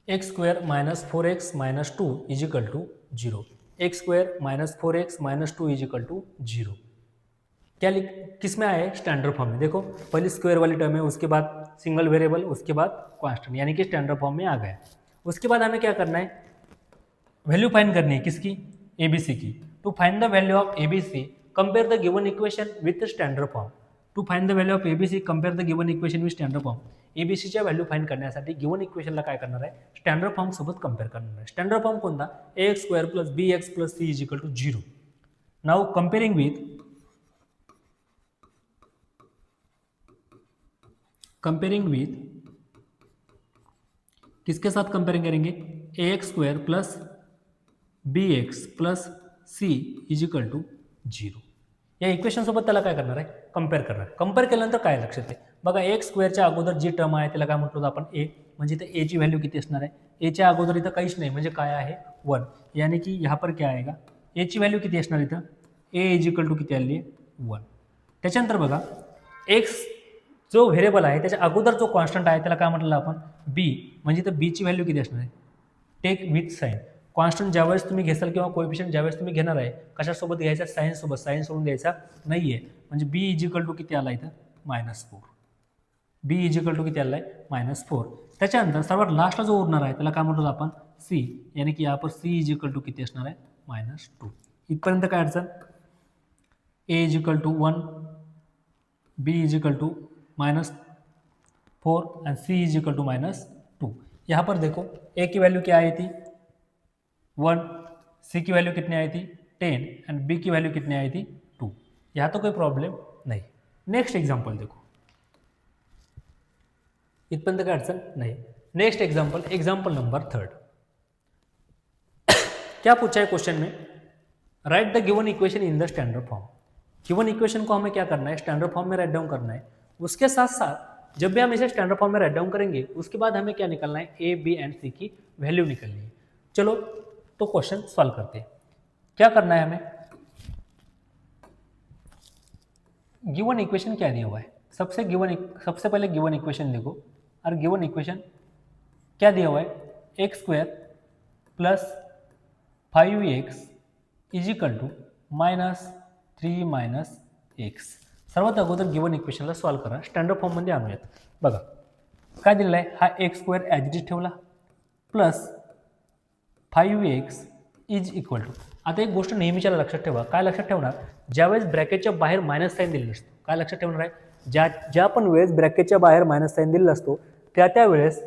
x square -4x -2 is equal to 0. X square -4x -2 is equal to 0. क्या किस में आए, स्टैंडर्ड फॉर्म में. देखो पहले स्क्वायर वाली टर्म है, उसके बाद सिंगल वेरिएबल, उसके बाद कांस्टेंट, यानी कि स्टैंडर्ड फॉर्म में आ गया. उसके बाद हमें क्या करना है, वैल्यू फाइंड करनी है किसकी, एबीसी की. To find the value of ABC compare the given equation with standard form. To find the value of ABC compare the given equation with standard form. एबीसीच्या व्हॅल्यू फाइंड करण्यासाठी given इक्वेशनला काय करणार आहे, स्टँडर्ड फॉर्म सोबत compare करणार आहे. Standard form कोणता, ax square plus bx plus c is equal to 0. Now comparing with किसके साथ कंपेयरिंग करेंगे, ax square plus bx plus c is equal to 0. या इक्वेशन सोबत त्याला काय करणार आहे, कंपेअर करणार. कंपेअर केल्यानंतर काय लक्षात आहे बघा, एक्स स्क्वेअरच्या अगोदर जी टर्म आहे त्याला काय म्हटलं होतं आपण, ए. म्हणजे इथं एची व्हॅल्यू किती असणार आहे, एच्या अगोदर इथं काहीच नाही म्हणजे काय आहे 1. यानी कि यहाँ पर क्या आएगा, एची व्हॅल्यू किती असणार इथं, ए इज इक्वल टू किती आली आहे 1. त्याच्यानंतर बघा एक्स जो व्हेरिएबल आहे त्याच्या अगोदर जो कॉन्स्टंट आहे त्याला काय म्हटलं आपण, बी. म्हणजे इथं बीची व्हॅल्यू किती असणार आहे, टेक विथ साईन. कॉन्स्टंट ज्यावेळेस तुम्ही घेसाल किंवा कोएफिशियंट ज्यावेळेस तुम्ही घेणार आहे कशासोबत घ्यायचा, सायन्ससोबत. सायन्स सोडून द्यायचा नाही आहे. म्हणजे बी इज इक्वल टू किती आला इथं -4. बी इज इक्वल टू किती आला आहे -4. त्याच्यानंतर सर्वात लास्टला जो उरणार आहे त्याला काय म्हणतो आपण, सी. यानी की यहाँ पर सी इज इक्वल टू किती असणार आहे -2. इथपर्यंत काय अडचण, A is equal to 1, B is equal to -4 and C is equal to -2. यहाँ पर देखो ए की वैल्यू क्या आई थी 1, सी की वैल्यू कितनी आई थी 10 एंड बी की वैल्यू कितनी आई थी 2. यहाँ तो कोई प्रॉब्लम नहीं. नेक्स्ट एग्जाम्पल देखो, इथपर्यंत काय अडचण नहीं. Next example number 3. क्या पूछा है क्वेश्चन में, right the given equation in the standard form. Given equation को हमें क्या करना है, स्टैंडर्ड फॉर्म में राइट डाउन करना है. उसके साथ साथ जब भी हम इसे स्टैंडर्ड फॉर्म में राइट डाउन करेंगे उसके बाद हमें क्या निकलना है, ए बी एंड सी की वैल्यू निकलनी है. चलो तो क्वेश्चन सॉल्व करते हैं. क्या करना है हमें, गिवन इक्वेशन क्या दिया हुआ है, सबसे पहले गिवन इक्वेशन देखो. और गिवन इक्वेशन क्या दिया हुआ है, X square plus 5x is equal to -3 x. सर्वात अगोदर गिवन इक्वेशनला सॉल्व करा, स्टँडर्ड फॉर्ममध्ये आणूयात. बघा काय दिलेलं आहे, हा X square as it is ठेवला plus 5x is equal to. आता एक गोष्ट नेहमीच्या लक्षात ठेवा, काय लक्षात ठेवणार, ज्यावेळेस ब्रॅकेटच्या बाहेर मायनस साईन दिलेलं असतं, काय लक्षात ठेवणार आहे, ज्या पण वेळेस ब्रॅकेटच्या बाहेर मायनस साईन दिलेला असतो त्या वेळेस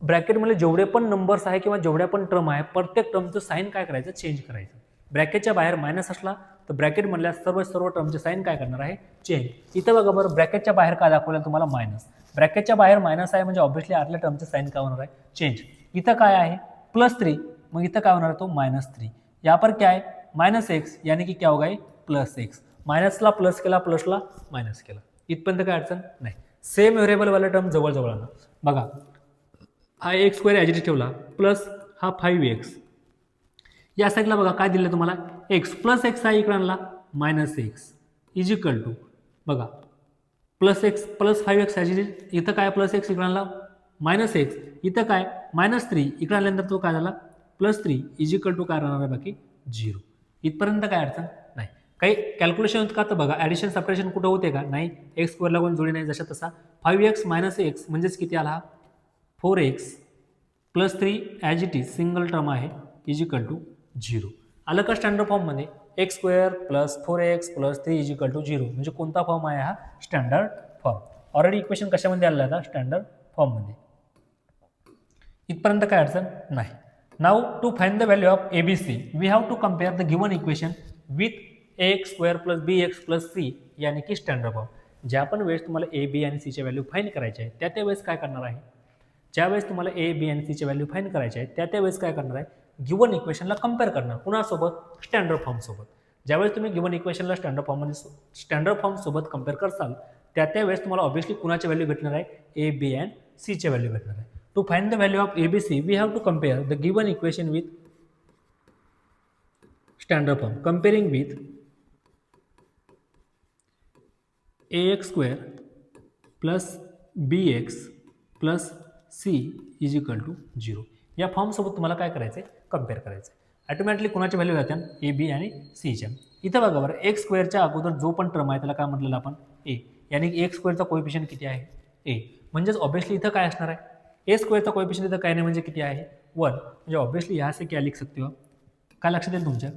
ब्रॅकेटमध्ये जेवढे पण नंबर्स आहे किंवा जेवढ्या पण टर्म आहे प्रत्येक टर्मचं साईन काय करायचं, चेंज करायचं. ब्रॅकेटच्या बाहेर मायनस असला तर ब्रॅकेटमधल्या सर्व टर्मचे साईन काय करणार आहे, चेंज. इथं बघा बरं, ब्रॅकेटच्या बाहेर काय दाखवलं तुम्हाला, मायनस. ब्रॅकेटच्या बाहेर मायनस आहे म्हणजे ऑब्व्हियसली आतल्या टर्मचे साईन काय होणार आहे, चेंज. इथं काय आहे +3, मग इथं काय होणार तो -3. यहाँ पर क्या है -x, यानी कि क्या होगा ये +x. मायनसला प्लस केला, प्लसला मायनस केला. इथपर्यंत काय अडचण नाही. सेम व्हेरिएबलवाला टर्म जवळ आणा. बघा हा X square as it is ठेवला प्लस हा 5x. या साईडला बघा काय दिलं तुम्हाला, x प्लस एक्स आहे इकडे आणला -x इज इक्वल टू बघा +x plus 5x as it is. इथं काय +x इकडे आणला -x, इथं काय -3 इकडे आल्यानंतर तो काय झाला +3 इज इक्वल टू काय राहणार आहे बाकी 0. इथपर्यंत काय अडचण नाही. काही कॅल्क्युलेशन होतं का तर बघा, ॲडिशन सबट्रॅक्शन कुठं होते का, नाही. एक्स स्क्वेअरला कोण जोडी नाही, जशा तसा 5x -x म्हणजेच किती आला 4x plus 3 as it is single term आहे इज इक्वल टू 0. आलं का स्टँडर्ड फॉर्ममध्ये, x square plus 4x plus 3 is equal to 0. म्हणजे कोणता फॉर्म आहे हा, स्टँडर्ड फॉर्म. ऑलरेडी इक्वेशन कशामध्ये आलेला आहे, स्टँडर्ड फॉर्ममध्ये. इथपर्यंत काय अडचण नाही. Now to find the value of A B C we have to compare the given equation with ax² plus bx+ c यानी की स्टँडर्ड फॉर्म. ज्या पण वेळेस तुम्हाला ए बी आणि सीच्या व्हॅल्यू फाईंड करायचे आहे त्या वेळेस काय करणार आहे, ज्या वेळेस तुम्हाला ए बी आणि सीच्या व्हॅल्यू फाईंड करायचे आहे त्या वेळेस काय करणार आहे, गिवन इक्वेशनला कम्पेअर करणार कुणासोबत, स्टँडर्ड फॉर्मसोबत. ज्यावेळेस तुम्ही गिवन इक्वेशनला स्टँडर्ड फॉर्मसोबत कम्पेअर करसाल त्या वेळेस तुम्हाला ऑब्व्हियसली कुणाची व्हॅल्यू भेटणार आहे, ए बी अँड सीच्या व्हॅल्यू भेटणार आहे. To find the value of A B C we have to compare the given equation with standard form. Comparing with ax² plus bx plus c is equal to 0 या फॉर्मसोबत तुम्हाला काय करायचं आहे, compare करायचं आहे. ॲटोमॅटिकली कुणाची व्हॅल्यू जातात, A B आणि सीच्या. इथं बघा बरं, x² अगोदर जो पण टर्म आहे त्याला काय म्हटलेलं आपण, ए, यानी की x² कोएफिशियंट किती आहे, ए. म्हणजेच ऑब्व्हियसली इथं काय असणार आहे, a² कोएफिशियंट इथं काय नाही म्हणजे किती आहे, 1. म्हणजे ऑब्व्हियसली यहाँ से क्या लिख सकते हो, काय लक्षात येईल तुमच्या,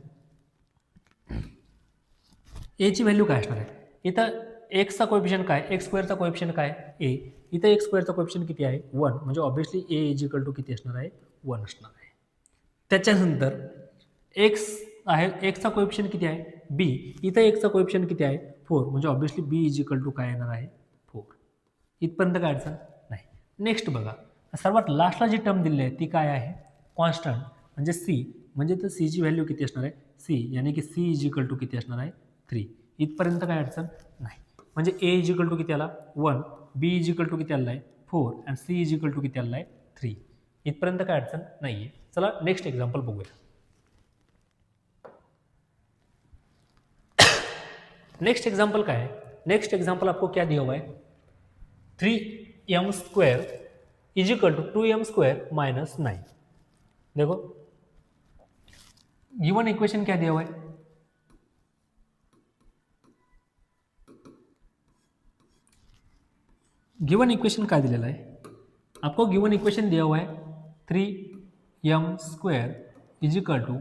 एची व्हॅल्यू काय असणार आहे. इथं एक्सचा कोएफिशियंट काय, x² कोएफिशियंट काय, ए. इथं x² कोएफिशियंट किती आहे, 1. म्हणजे obviously a is equal to किती असणार आहे, 1 असणार आहे. त्याच्यानंतर एक्स आहे, एक्सचा कोएफिशियंट किती आहे, बी. इथं एक्सचा कोएफिशियंट किती आहे, 4. म्हणजे obviously b is equal to काय येणार आहे, 4. इथपर्यंत काय अडचण नाही. नेक्स्ट बघा, सर्वात लास्टला जी टर्म दिली आहे ती काय आहे, कॉन्स्टंट म्हणजे सी. म्हणजे तर सीची व्हॅल्यू किती असणार आहे, सी. यानी की सी इज इक्वल टू किती असणार आहे, 3. इथपर्यंत काय अडचण नाही. म्हणजे ए इज इक्वल टू किती आला, 1. बी इज इक्वल टू किती आला आहे, 4. आणि सी इज इक्वल टू किती आला आहे, 3. इथपर्यंत काय अडचण नाही आहे. चला नेक्स्ट एग्जाम्पल बघूया. नेक्स्ट एग्जाम्पल काय है, नेक्स्ट एग्जाम्पल आपको क्या दिया हुआ है, 3m² is equal to 2m² minus 9. देखो गिवन इक्वेशन क्या दिया हुआ है, गिवन इक्वेशन काय दिलेला आहे, आपको गिवन इक्वेशन दिया हुआ है 3m² is equal to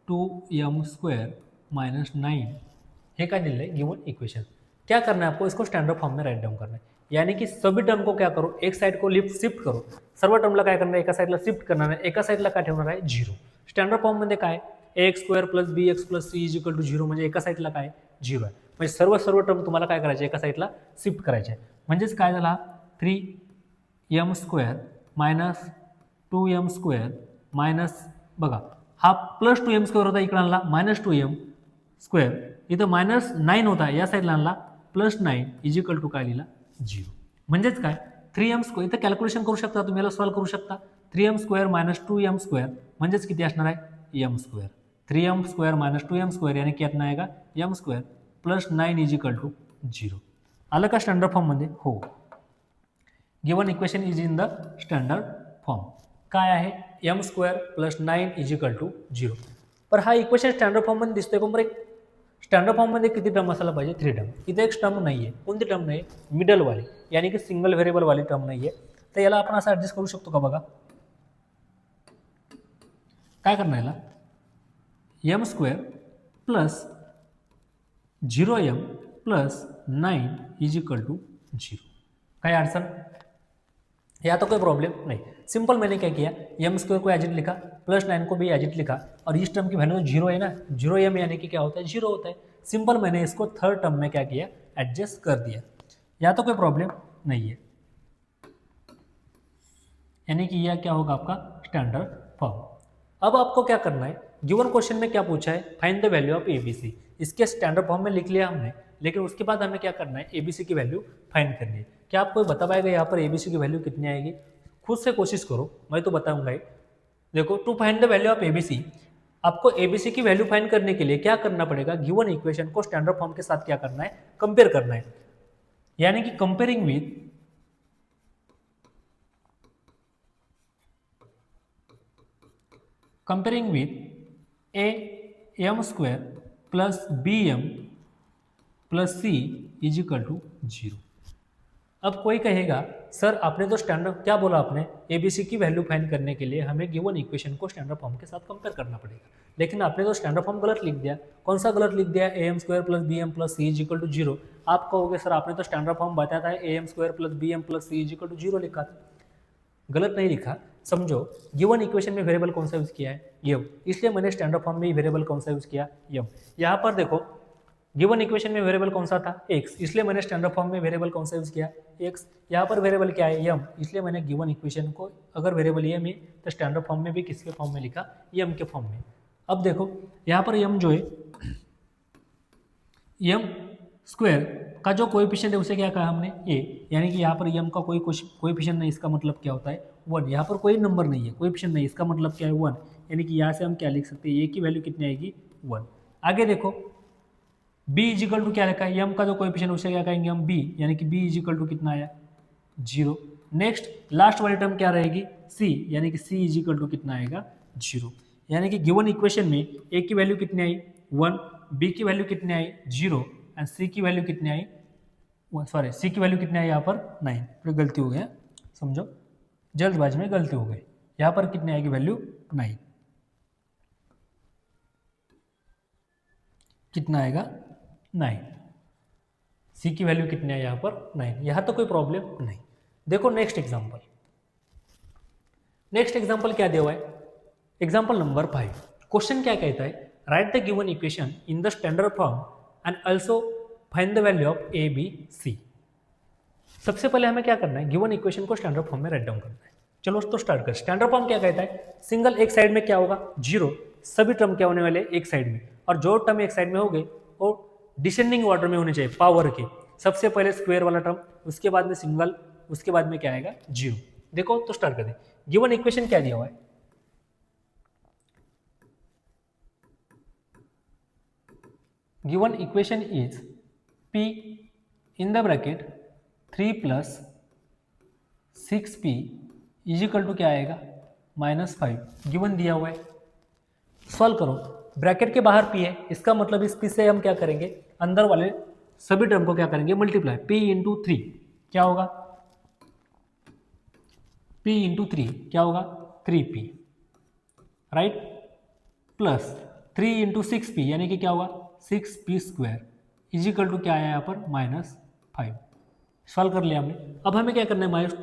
2m² minus 9. हे काय दिलेलं आहे, गिवन इक्वेशन. क्या करना है आपको, इसको स्टैंडर्ड फॉर्म में राइट डाउन करना है. यानी कि सभी टर्म को क्या करो, एक साइड को शिफ्ट करो. सर्व टर्मला काय करणार आहे, एका साईडला शिफ्ट करणार आहे, एका साईडला काय ठेवणार आहे, 0. स्टँडर्ड फॉर्ममध्ये काय, ax² plus bx plus c is equal to 0. म्हणजे एका साईडला काय 0 आहे. म्हणजे सर्व टर्म तुम्हाला काय करायचे, एका साईडला शिफ्ट करायचे आहे. म्हणजेच काय झाला, 3m² मायनस 2m² मायनस, बघा हा प्लस 2m² होता, इकडे आणला मायनस 2m². इथं मायनस 9 होता, या साईडला आणला प्लस 9 इज इक्वल टू काय लिहिला, 0. म्हणजेच काय 3m², इथं कॅल्क्युलेशन करू शकता तुम्ही, याला सॉल्व करू शकता. 3m² मायनस 2m² म्हणजेच किती असणार आहे, m². 3m² मायनस 2m² यानी कितना आएगा, m² plus 9 is equal to 0. आलं का स्टँडर्ड फॉर्ममध्ये, हो. Given equation is in the standard form. काय आहे, m² plus 9 is equal to 0. पर हा इक्वेशन स्टँडर्ड फॉर्ममध्ये दिसतोय का, बरं एक स्टँडर्ड फॉर्ममध्ये किती टर्म असायला पाहिजे, 3 टर्म. इथे एक टर्म नाही आहे, कोणती टर्म नाही, मिडलवाली, यानी की सिंगल व्हेरिएबलवाली टर्म नाही आहे. तर याला आपण असं ॲडजस्ट करू शकतो का, बघा काय करणार, याला m² plus 0m plus 9 is equal to 0. काय अडचण, या तो कोई प्रॉब्लम नहीं. सिंपल मैंने क्या किया, m² को एजिट लिखा, प्लस 9 को भी एजिट लिखा, और इस टर्म की वैल्यू 0 है ना, 0m यानी कि क्या होता है, 0 होता है. सिंपल मैंने इसको थर्ड टर्म में क्या किया, एडजस्ट कर दिया. या तो कोई प्रॉब्लम नहीं है. यानी कि यह क्या होगा आपका स्टैंडर्ड फॉर्म. अब आपको क्या करना है, गिवन क्वेश्चन में क्या पूछा है, find the value of ABC. इसके स्टैंडर्ड फॉर्म में लिख लिया हमने, लेकिन उसके बाद हमें क्या करना है, ABC की वैल्यू फाइंड करनी है. क्या आपको बता पाएगा यहाँ पर ABC की वैल्यू कितनी आएगी, खुद से कोशिश करो, मैं तो बताऊंगा ही. देखो to find the value of ABC, आपको ABC की वैल्यू फाइंड करने के लिए क्या करना पड़ेगा, गिवन इक्वेशन को स्टैंडर्ड फॉर्म के साथ क्या करना है, कंपेयर करना है. यानी कि comparing with am² plus bm plus c is equal to 0. अब कोई कहेगा सर आपने तो स्टैंडर्ड, क्या बोला आपने, ABC की वैल्यू फाइंड करने के लिए हमें गिवन इक्वेशन को स्टैंडर्ड फॉर्म के साथ कंपेयर करना पड़ेगा, लेकिन आपने तो स्टैंडर्ड फॉर्म गलत लिख दिया. कौन सा गलत लिख दिया, am² plus bm plus c is equal to 0. आप कहोगे सर आपने तो स्टैंडर्ड फॉर्म बताया था am² plus bm plus c is equal to 0 लिखा था. गलत नहीं लिखा, समझो गिवन इक्वेशन में वेरिएबल कौन सा यूज किया है, यम, इसलिए मैंने स्टैंडर्ड फॉर्म में वेरिएबल कौन सा यूज किया, यम। यहाँ पर देखो गिवन इक्वेशन में वेरिएबल कौन सा था, एक्स, इसलिए मैंने स्टैंडर्ड फॉर्म में वेरिएबल कौन सा यूज किया, एक्स। यहाँ पर वेरिएबल क्या है, यम, इसलिए मैंने गिवन इक्वेशन को अगर वेरिएबल यम है तो स्टैंडर्ड फॉर्म में भी किसके फॉर्म में लिखा, यम के फॉर्म में। अब देखो यहाँ पर यम जो है, यम स्क्वायर का जो कोएफिशिएंट है उसे क्या कहा हमने, ए, यानी कि यहाँ पर यम का कोई कोएफिशिएंट नहीं, इसका मतलब क्या होता है, 1। यहाँ पर कोई नंबर नहीं है, कोएफिशिएंट नहीं, इसका मतलब क्या है, 1। यानी कि यहाँ से हम क्या लिख सकते हैं, ए की वैल्यू कितनी आएगी, 1। आगे देखो b इजिकल टू क्या रखा है, यम का जो कोएफिशिएंट उसे क्या कहेंगे हम, b, यानी कि b इजिकल टू कितना आया, 0। नेक्स्ट लास्ट वाली टर्म क्या रहेगी, c, यानी कि c इजिकल टू कितना आएगा, 0। यानी कि गिवन इक्वेशन में a की वैल्यू कितनी आई, 1, b की वैल्यू कितनी आई, 0, एंड c की वैल्यू कितनी आई, सॉरी c की वैल्यू कितनी आई यहाँ पर 9। फिर गलती हो गया, समझो जल्दबाजी में गलती हो गई, यहाँ पर कितनी आएगी वैल्यू, 9, कितना आएगा, 9। सी की वैल्यू कितनी है यहाँ पर, 9। यहाँ तो कोई प्रॉब्लम नहीं। देखो नेक्स्ट एग्जांपल, नेक्स्ट एग्जांपल क्या दिया हुआ है, एग्जांपल नंबर 5। क्वेश्चन क्या कहता है, write the given equation in the standard form and also find the value of A B C. सबसे पहले हमें क्या करना है, गिवन इक्वेशन को स्टैंडर्ड फॉर्म में राइट डाउन करना है। चलो तो स्टार्ट कर। स्टैंडर्ड फॉर्म क्या कहता है, सिंगल एक साइड में क्या होगा, 0, सभी टर्म क्या होने वाले एक साइड में, और जो टर्म एक साइड में हो गए वो डिसेंडिंग ऑर्डर में होने चाहिए, पावर के। सबसे पहले स्क्वायर वाला टर्म, उसके बाद में सिंगल, उसके बाद में क्या आएगा, 0। देखो तो स्टार्ट कर दे। गिवन इक्वेशन क्या दिया हुआ है, given equation is p in the bracket 3 + 6p is equal to क्या आएगा, -5 गिवन दिया हुआ है। सॉल्व करो, ब्रैकेट के बाहर p है, इसका मतलब इस p से हम क्या करेंगे, अंदर वाले सभी टर्म को क्या करेंगे, मल्टीप्लाई, p इंटू 3 क्या होगा, p इंटू 3 क्या होगा, 3p, right, plus 3 into 6p यानी कि क्या होगा, 6p² इजिकल टू क्या आया यहाँ पर, -5। सॉल्व कर लिया हमने। अब हमें क्या करना है, माइनस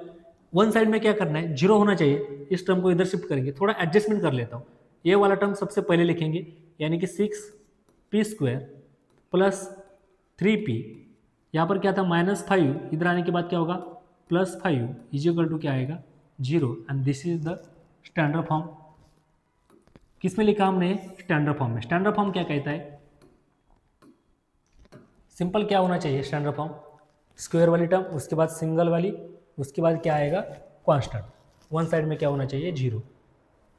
वन साइड में क्या करना है, 0 होना चाहिए, इस टर्म को इधर शिफ्ट करेंगे। थोड़ा एडजस्टमेंट कर लेता हूँ, ये वाला टर्म सबसे पहले लिखेंगे, यानी कि 6p² प्लस 3p, यहाँ पर क्या था -5, इधर आने के बाद क्या होगा, +5 इजिकल टू क्या आएगा, 0, and this is the standard form. किस में लिखा हमने, स्टैंडर्ड फॉर्म में। स्टैंडर्ड फॉर्म क्या कहता है, सिंपल क्या होना चाहिए स्टैंडर्ड फॉर्म, स्क्वायर वाली टर्म, उसके बाद सिंगल वाली, उसके बाद क्या आएगा, कांस्टेंट, वन साइड में क्या होना चाहिए, 0।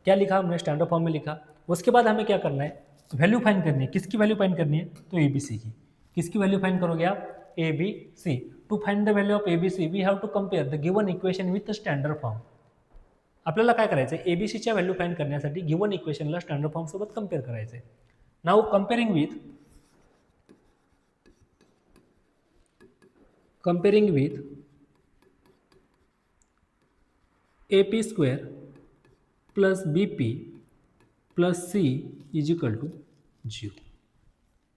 क्या लिखा हमने, स्टैंडर्ड फॉर्म में लिखा। उसके बाद हमें क्या करना है, वैल्यू फाइंड करनी है। किसकी वैल्यू फाइंड करनी है, तो ए बी सी की। किसकी वैल्यू फाइंड करोगे आप, A B C. To find the value of A B C we have to compare the given equation with the standard form. आपल्याला काय करायचं आहे, एबीसीच्या व्हॅल्यू फाइंड करण्यासाठी गिवन इक्वेशनला स्टँडर्ड फॉर्म सोबत कंपेअर करायचं आहे। Now comparing with AP² plus BP plus C is equal to 0।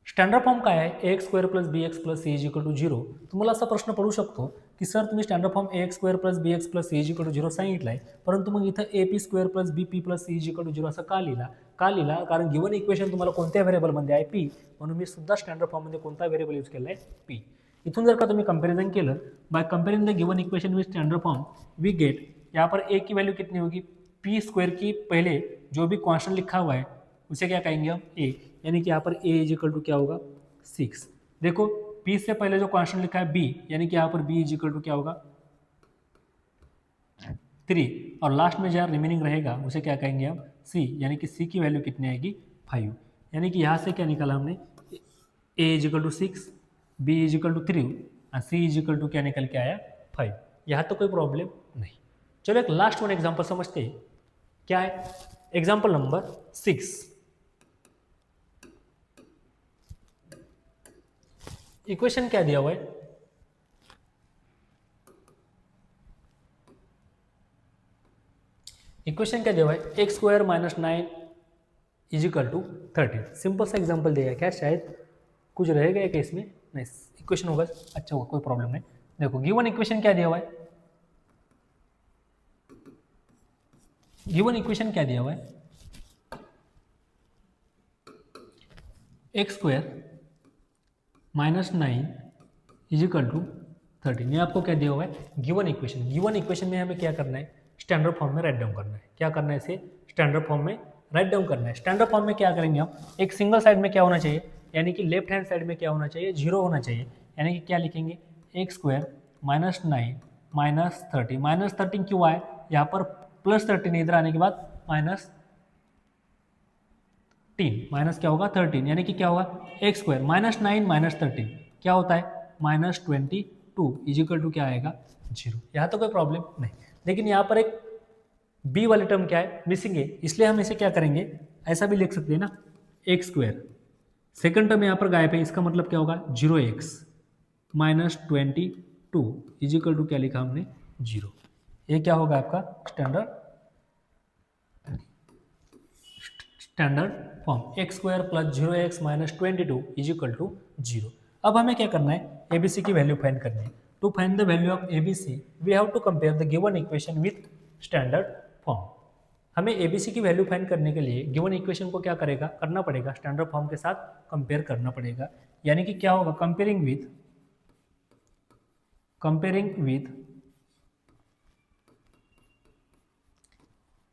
Standard form काय आहे, AX² plus BX plus C is equal to 0। तुम्हाला असा प्रश्न पडू शकतो की सर तुम्ही standard form AX² plus BX plus C is equal to 0 सांगितला आहे, परंतु मग इथं AP² plus BP plus C is equal to 0 असं का लिहिला? कारण गिवन इक्वेशन तुम्हाला कोणत्या व्हेरिएबलमध्ये आहे, P, म्हणून मी सुद्धा स्टँडर्ड फॉर्ममध्ये कोणता व्हेरिएबल यूज केला आहे, P। इथून जर का तुम्ही कंपैरिजन केलं, by comparing the given equation with standard form we get, यहाँ पर a की वैल्यू कितनी होगी, p² की पहले जो भी कांस्टेंट लिखा हुआ है उसे क्या कहेंगे हम, a, यानी कि यहाँ पर a इज इक्वल टू क्या होगा, 6। देखो p से पहले जो कांस्टेंट लिखा है b, यानी कि यहाँ पर b इज इक्वल टू क्या होगा, 3, और लास्ट में जहाँ रिमेनिंग रहेगा उसे क्या कहेंगे हम, c, यानी कि c की वैल्यू कितनी आएगी, 5। यानी कि यहाँ से क्या निकाला हमने, a is equal to 6, b is equal to 3 और c इज इक्वल टू क्या निकल के आया, 5। यहाँ तो कोई प्रॉब्लम नहीं। चलो एक लास्ट वन एग्जांपल समझते हैं, क्या है एग्जांपल नंबर 6। इक्वेशन क्या दिया हुआ है, इक्वेशन क्या दिया हुआ है, x² - 9 is equal to 13। Simple सा एग्जांपल दिया है, क्या शायद कुछ रहेगा क्या इसमें, नहीं इक्वेशन होगा, अच्छा होगा, कोई प्रॉब्लम नहीं। देखो गिवन इक्वेशन क्या दिया हुआ है, गिवन इक्वेशन क्या दिया हुआ है, x² माइनस 9 इजिकल टू 13, ये आपको क्या दिया हुआ है, गिवन इक्वेशन। गिवन इक्वेशन में हमें क्या करना है, स्टैंडर्ड फॉर्म में राइट डाउन करना है। क्या करना है, इसे स्टैंडर्ड फॉर्म में राइट डाउन करना है। स्टैंडर्ड फॉर्म में क्या करेंगे हम, एक सिंगल साइड में क्या होना चाहिए, यानी कि लेफ्ट हैंड साइड में क्या होना चाहिए, 0 होना चाहिए। यानी कि क्या लिखेंगे, x² माइनस 9 माइनस 30, माइनस 13 क्यों आए, यहाँ पर प्लस 13 इधर आने के बाद माइनस 3, माइनस क्या होगा 13, यानी कि क्या होगा, x² माइनस 9 माइनस 13 क्या होता है, माइनस 22 इजिकल टू क्या आएगा, 0। यहाँ तो कोई प्रॉब्लम नहीं, लेकिन यहाँ पर एक b वाले टर्म क्या है, मिसिंग है, इसलिए हम इसे क्या करेंगे, ऐसा भी लिख सकते हैं ना, x², सेकंड टर्म यहाँ पर गायब है, इसका मतलब क्या होगा, 0x माइनस 22 इजिकल टू क्या लिखा हमने, 0। ये क्या होगा आपका standard form, x² plus 0x minus 22 is equal to 0। अब हमें क्या करना है, ABC की वैल्यू फाइंड करनी है। To find the value of ABC we have to compare the given equation with standard form. हमें ABC की वैल्यू फाइंड करने के लिए गिवन इक्वेशन को क्या करना पड़ेगा, स्टैंडर्ड फॉर्म के साथ कंपेयर करना पड़ेगा। यानी कि क्या होगा, comparing with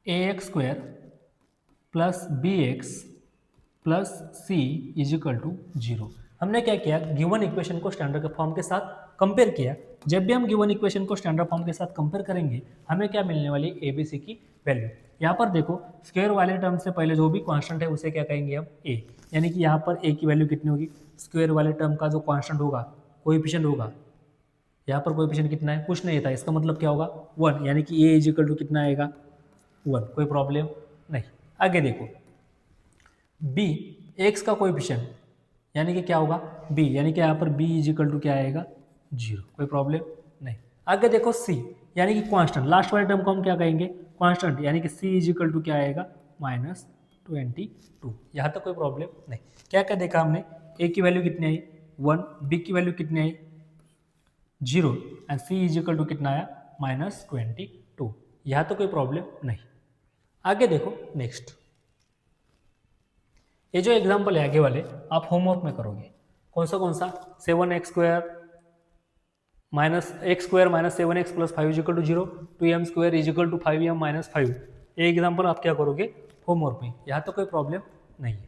ax² plus bx plus c is equal to 0। हमने क्या किया, गिवन इक्वेशन को स्टैंडर्ड फॉर्म के साथ कंपेयर किया। जब भी हम गिवन इक्वेशन को स्टैंडर्ड फॉर्म के साथ कंपेयर करेंगे, हमें क्या मिलने वाली, ABC की वैल्यू। यहाँ पर देखो, स्क्वायर वाले टर्म से पहले जो भी कांस्टेंट है उसे क्या कहेंगे हम, a, यानी कि यहाँ पर a की वैल्यू कितनी होगी, स्क्वायर वाले टर्म का जो कांस्टेंट होगा, कोएफिशिएंट होगा, यहाँ पर कोएफिशिएंट कितना है, कुछ नहीं था, इसका मतलब क्या होगा 1, यानी कि a इजिकल टू कितना आएगा 1, कोई प्रॉब्लम नहीं। आगे देखो, b x का कोएफिशिएंट यानी कि क्या होगा b, यानी कि यहाँ पर b इजिकल टू क्या आएगा 0, कोई प्रॉब्लम नहीं। आगे देखो c, यानी कि कांस्टेंट, लास्ट वाले टर्म को हम क्या कहेंगे, कांस्टेंट, यानी कि c इजिकल टू क्या आएगा माइनस 22। यहाँ तक कोई प्रॉब्लम नहीं। क्या क्या देखा हमने, a की वैल्यू कितनी आई 1, b की वैल्यू कितनी आई 0 एंड c इजिकल टू कितना आया माइनस 22। यहाँ तो कोई प्रॉब्लम नहीं। आगे देखो नेक्स्ट, ये जो एग्जाम्पल है आगे वाले आप होमवर्क में करोगे। कौन सा 7x² minus x² minus 7x plus 5 is equal to 0, 2m² is equal to 5m minus 5। ये एग्जाम्पल आप क्या करोगे होमवर्क में, यहाँ तो कोई प्रॉब्लम नहीं है।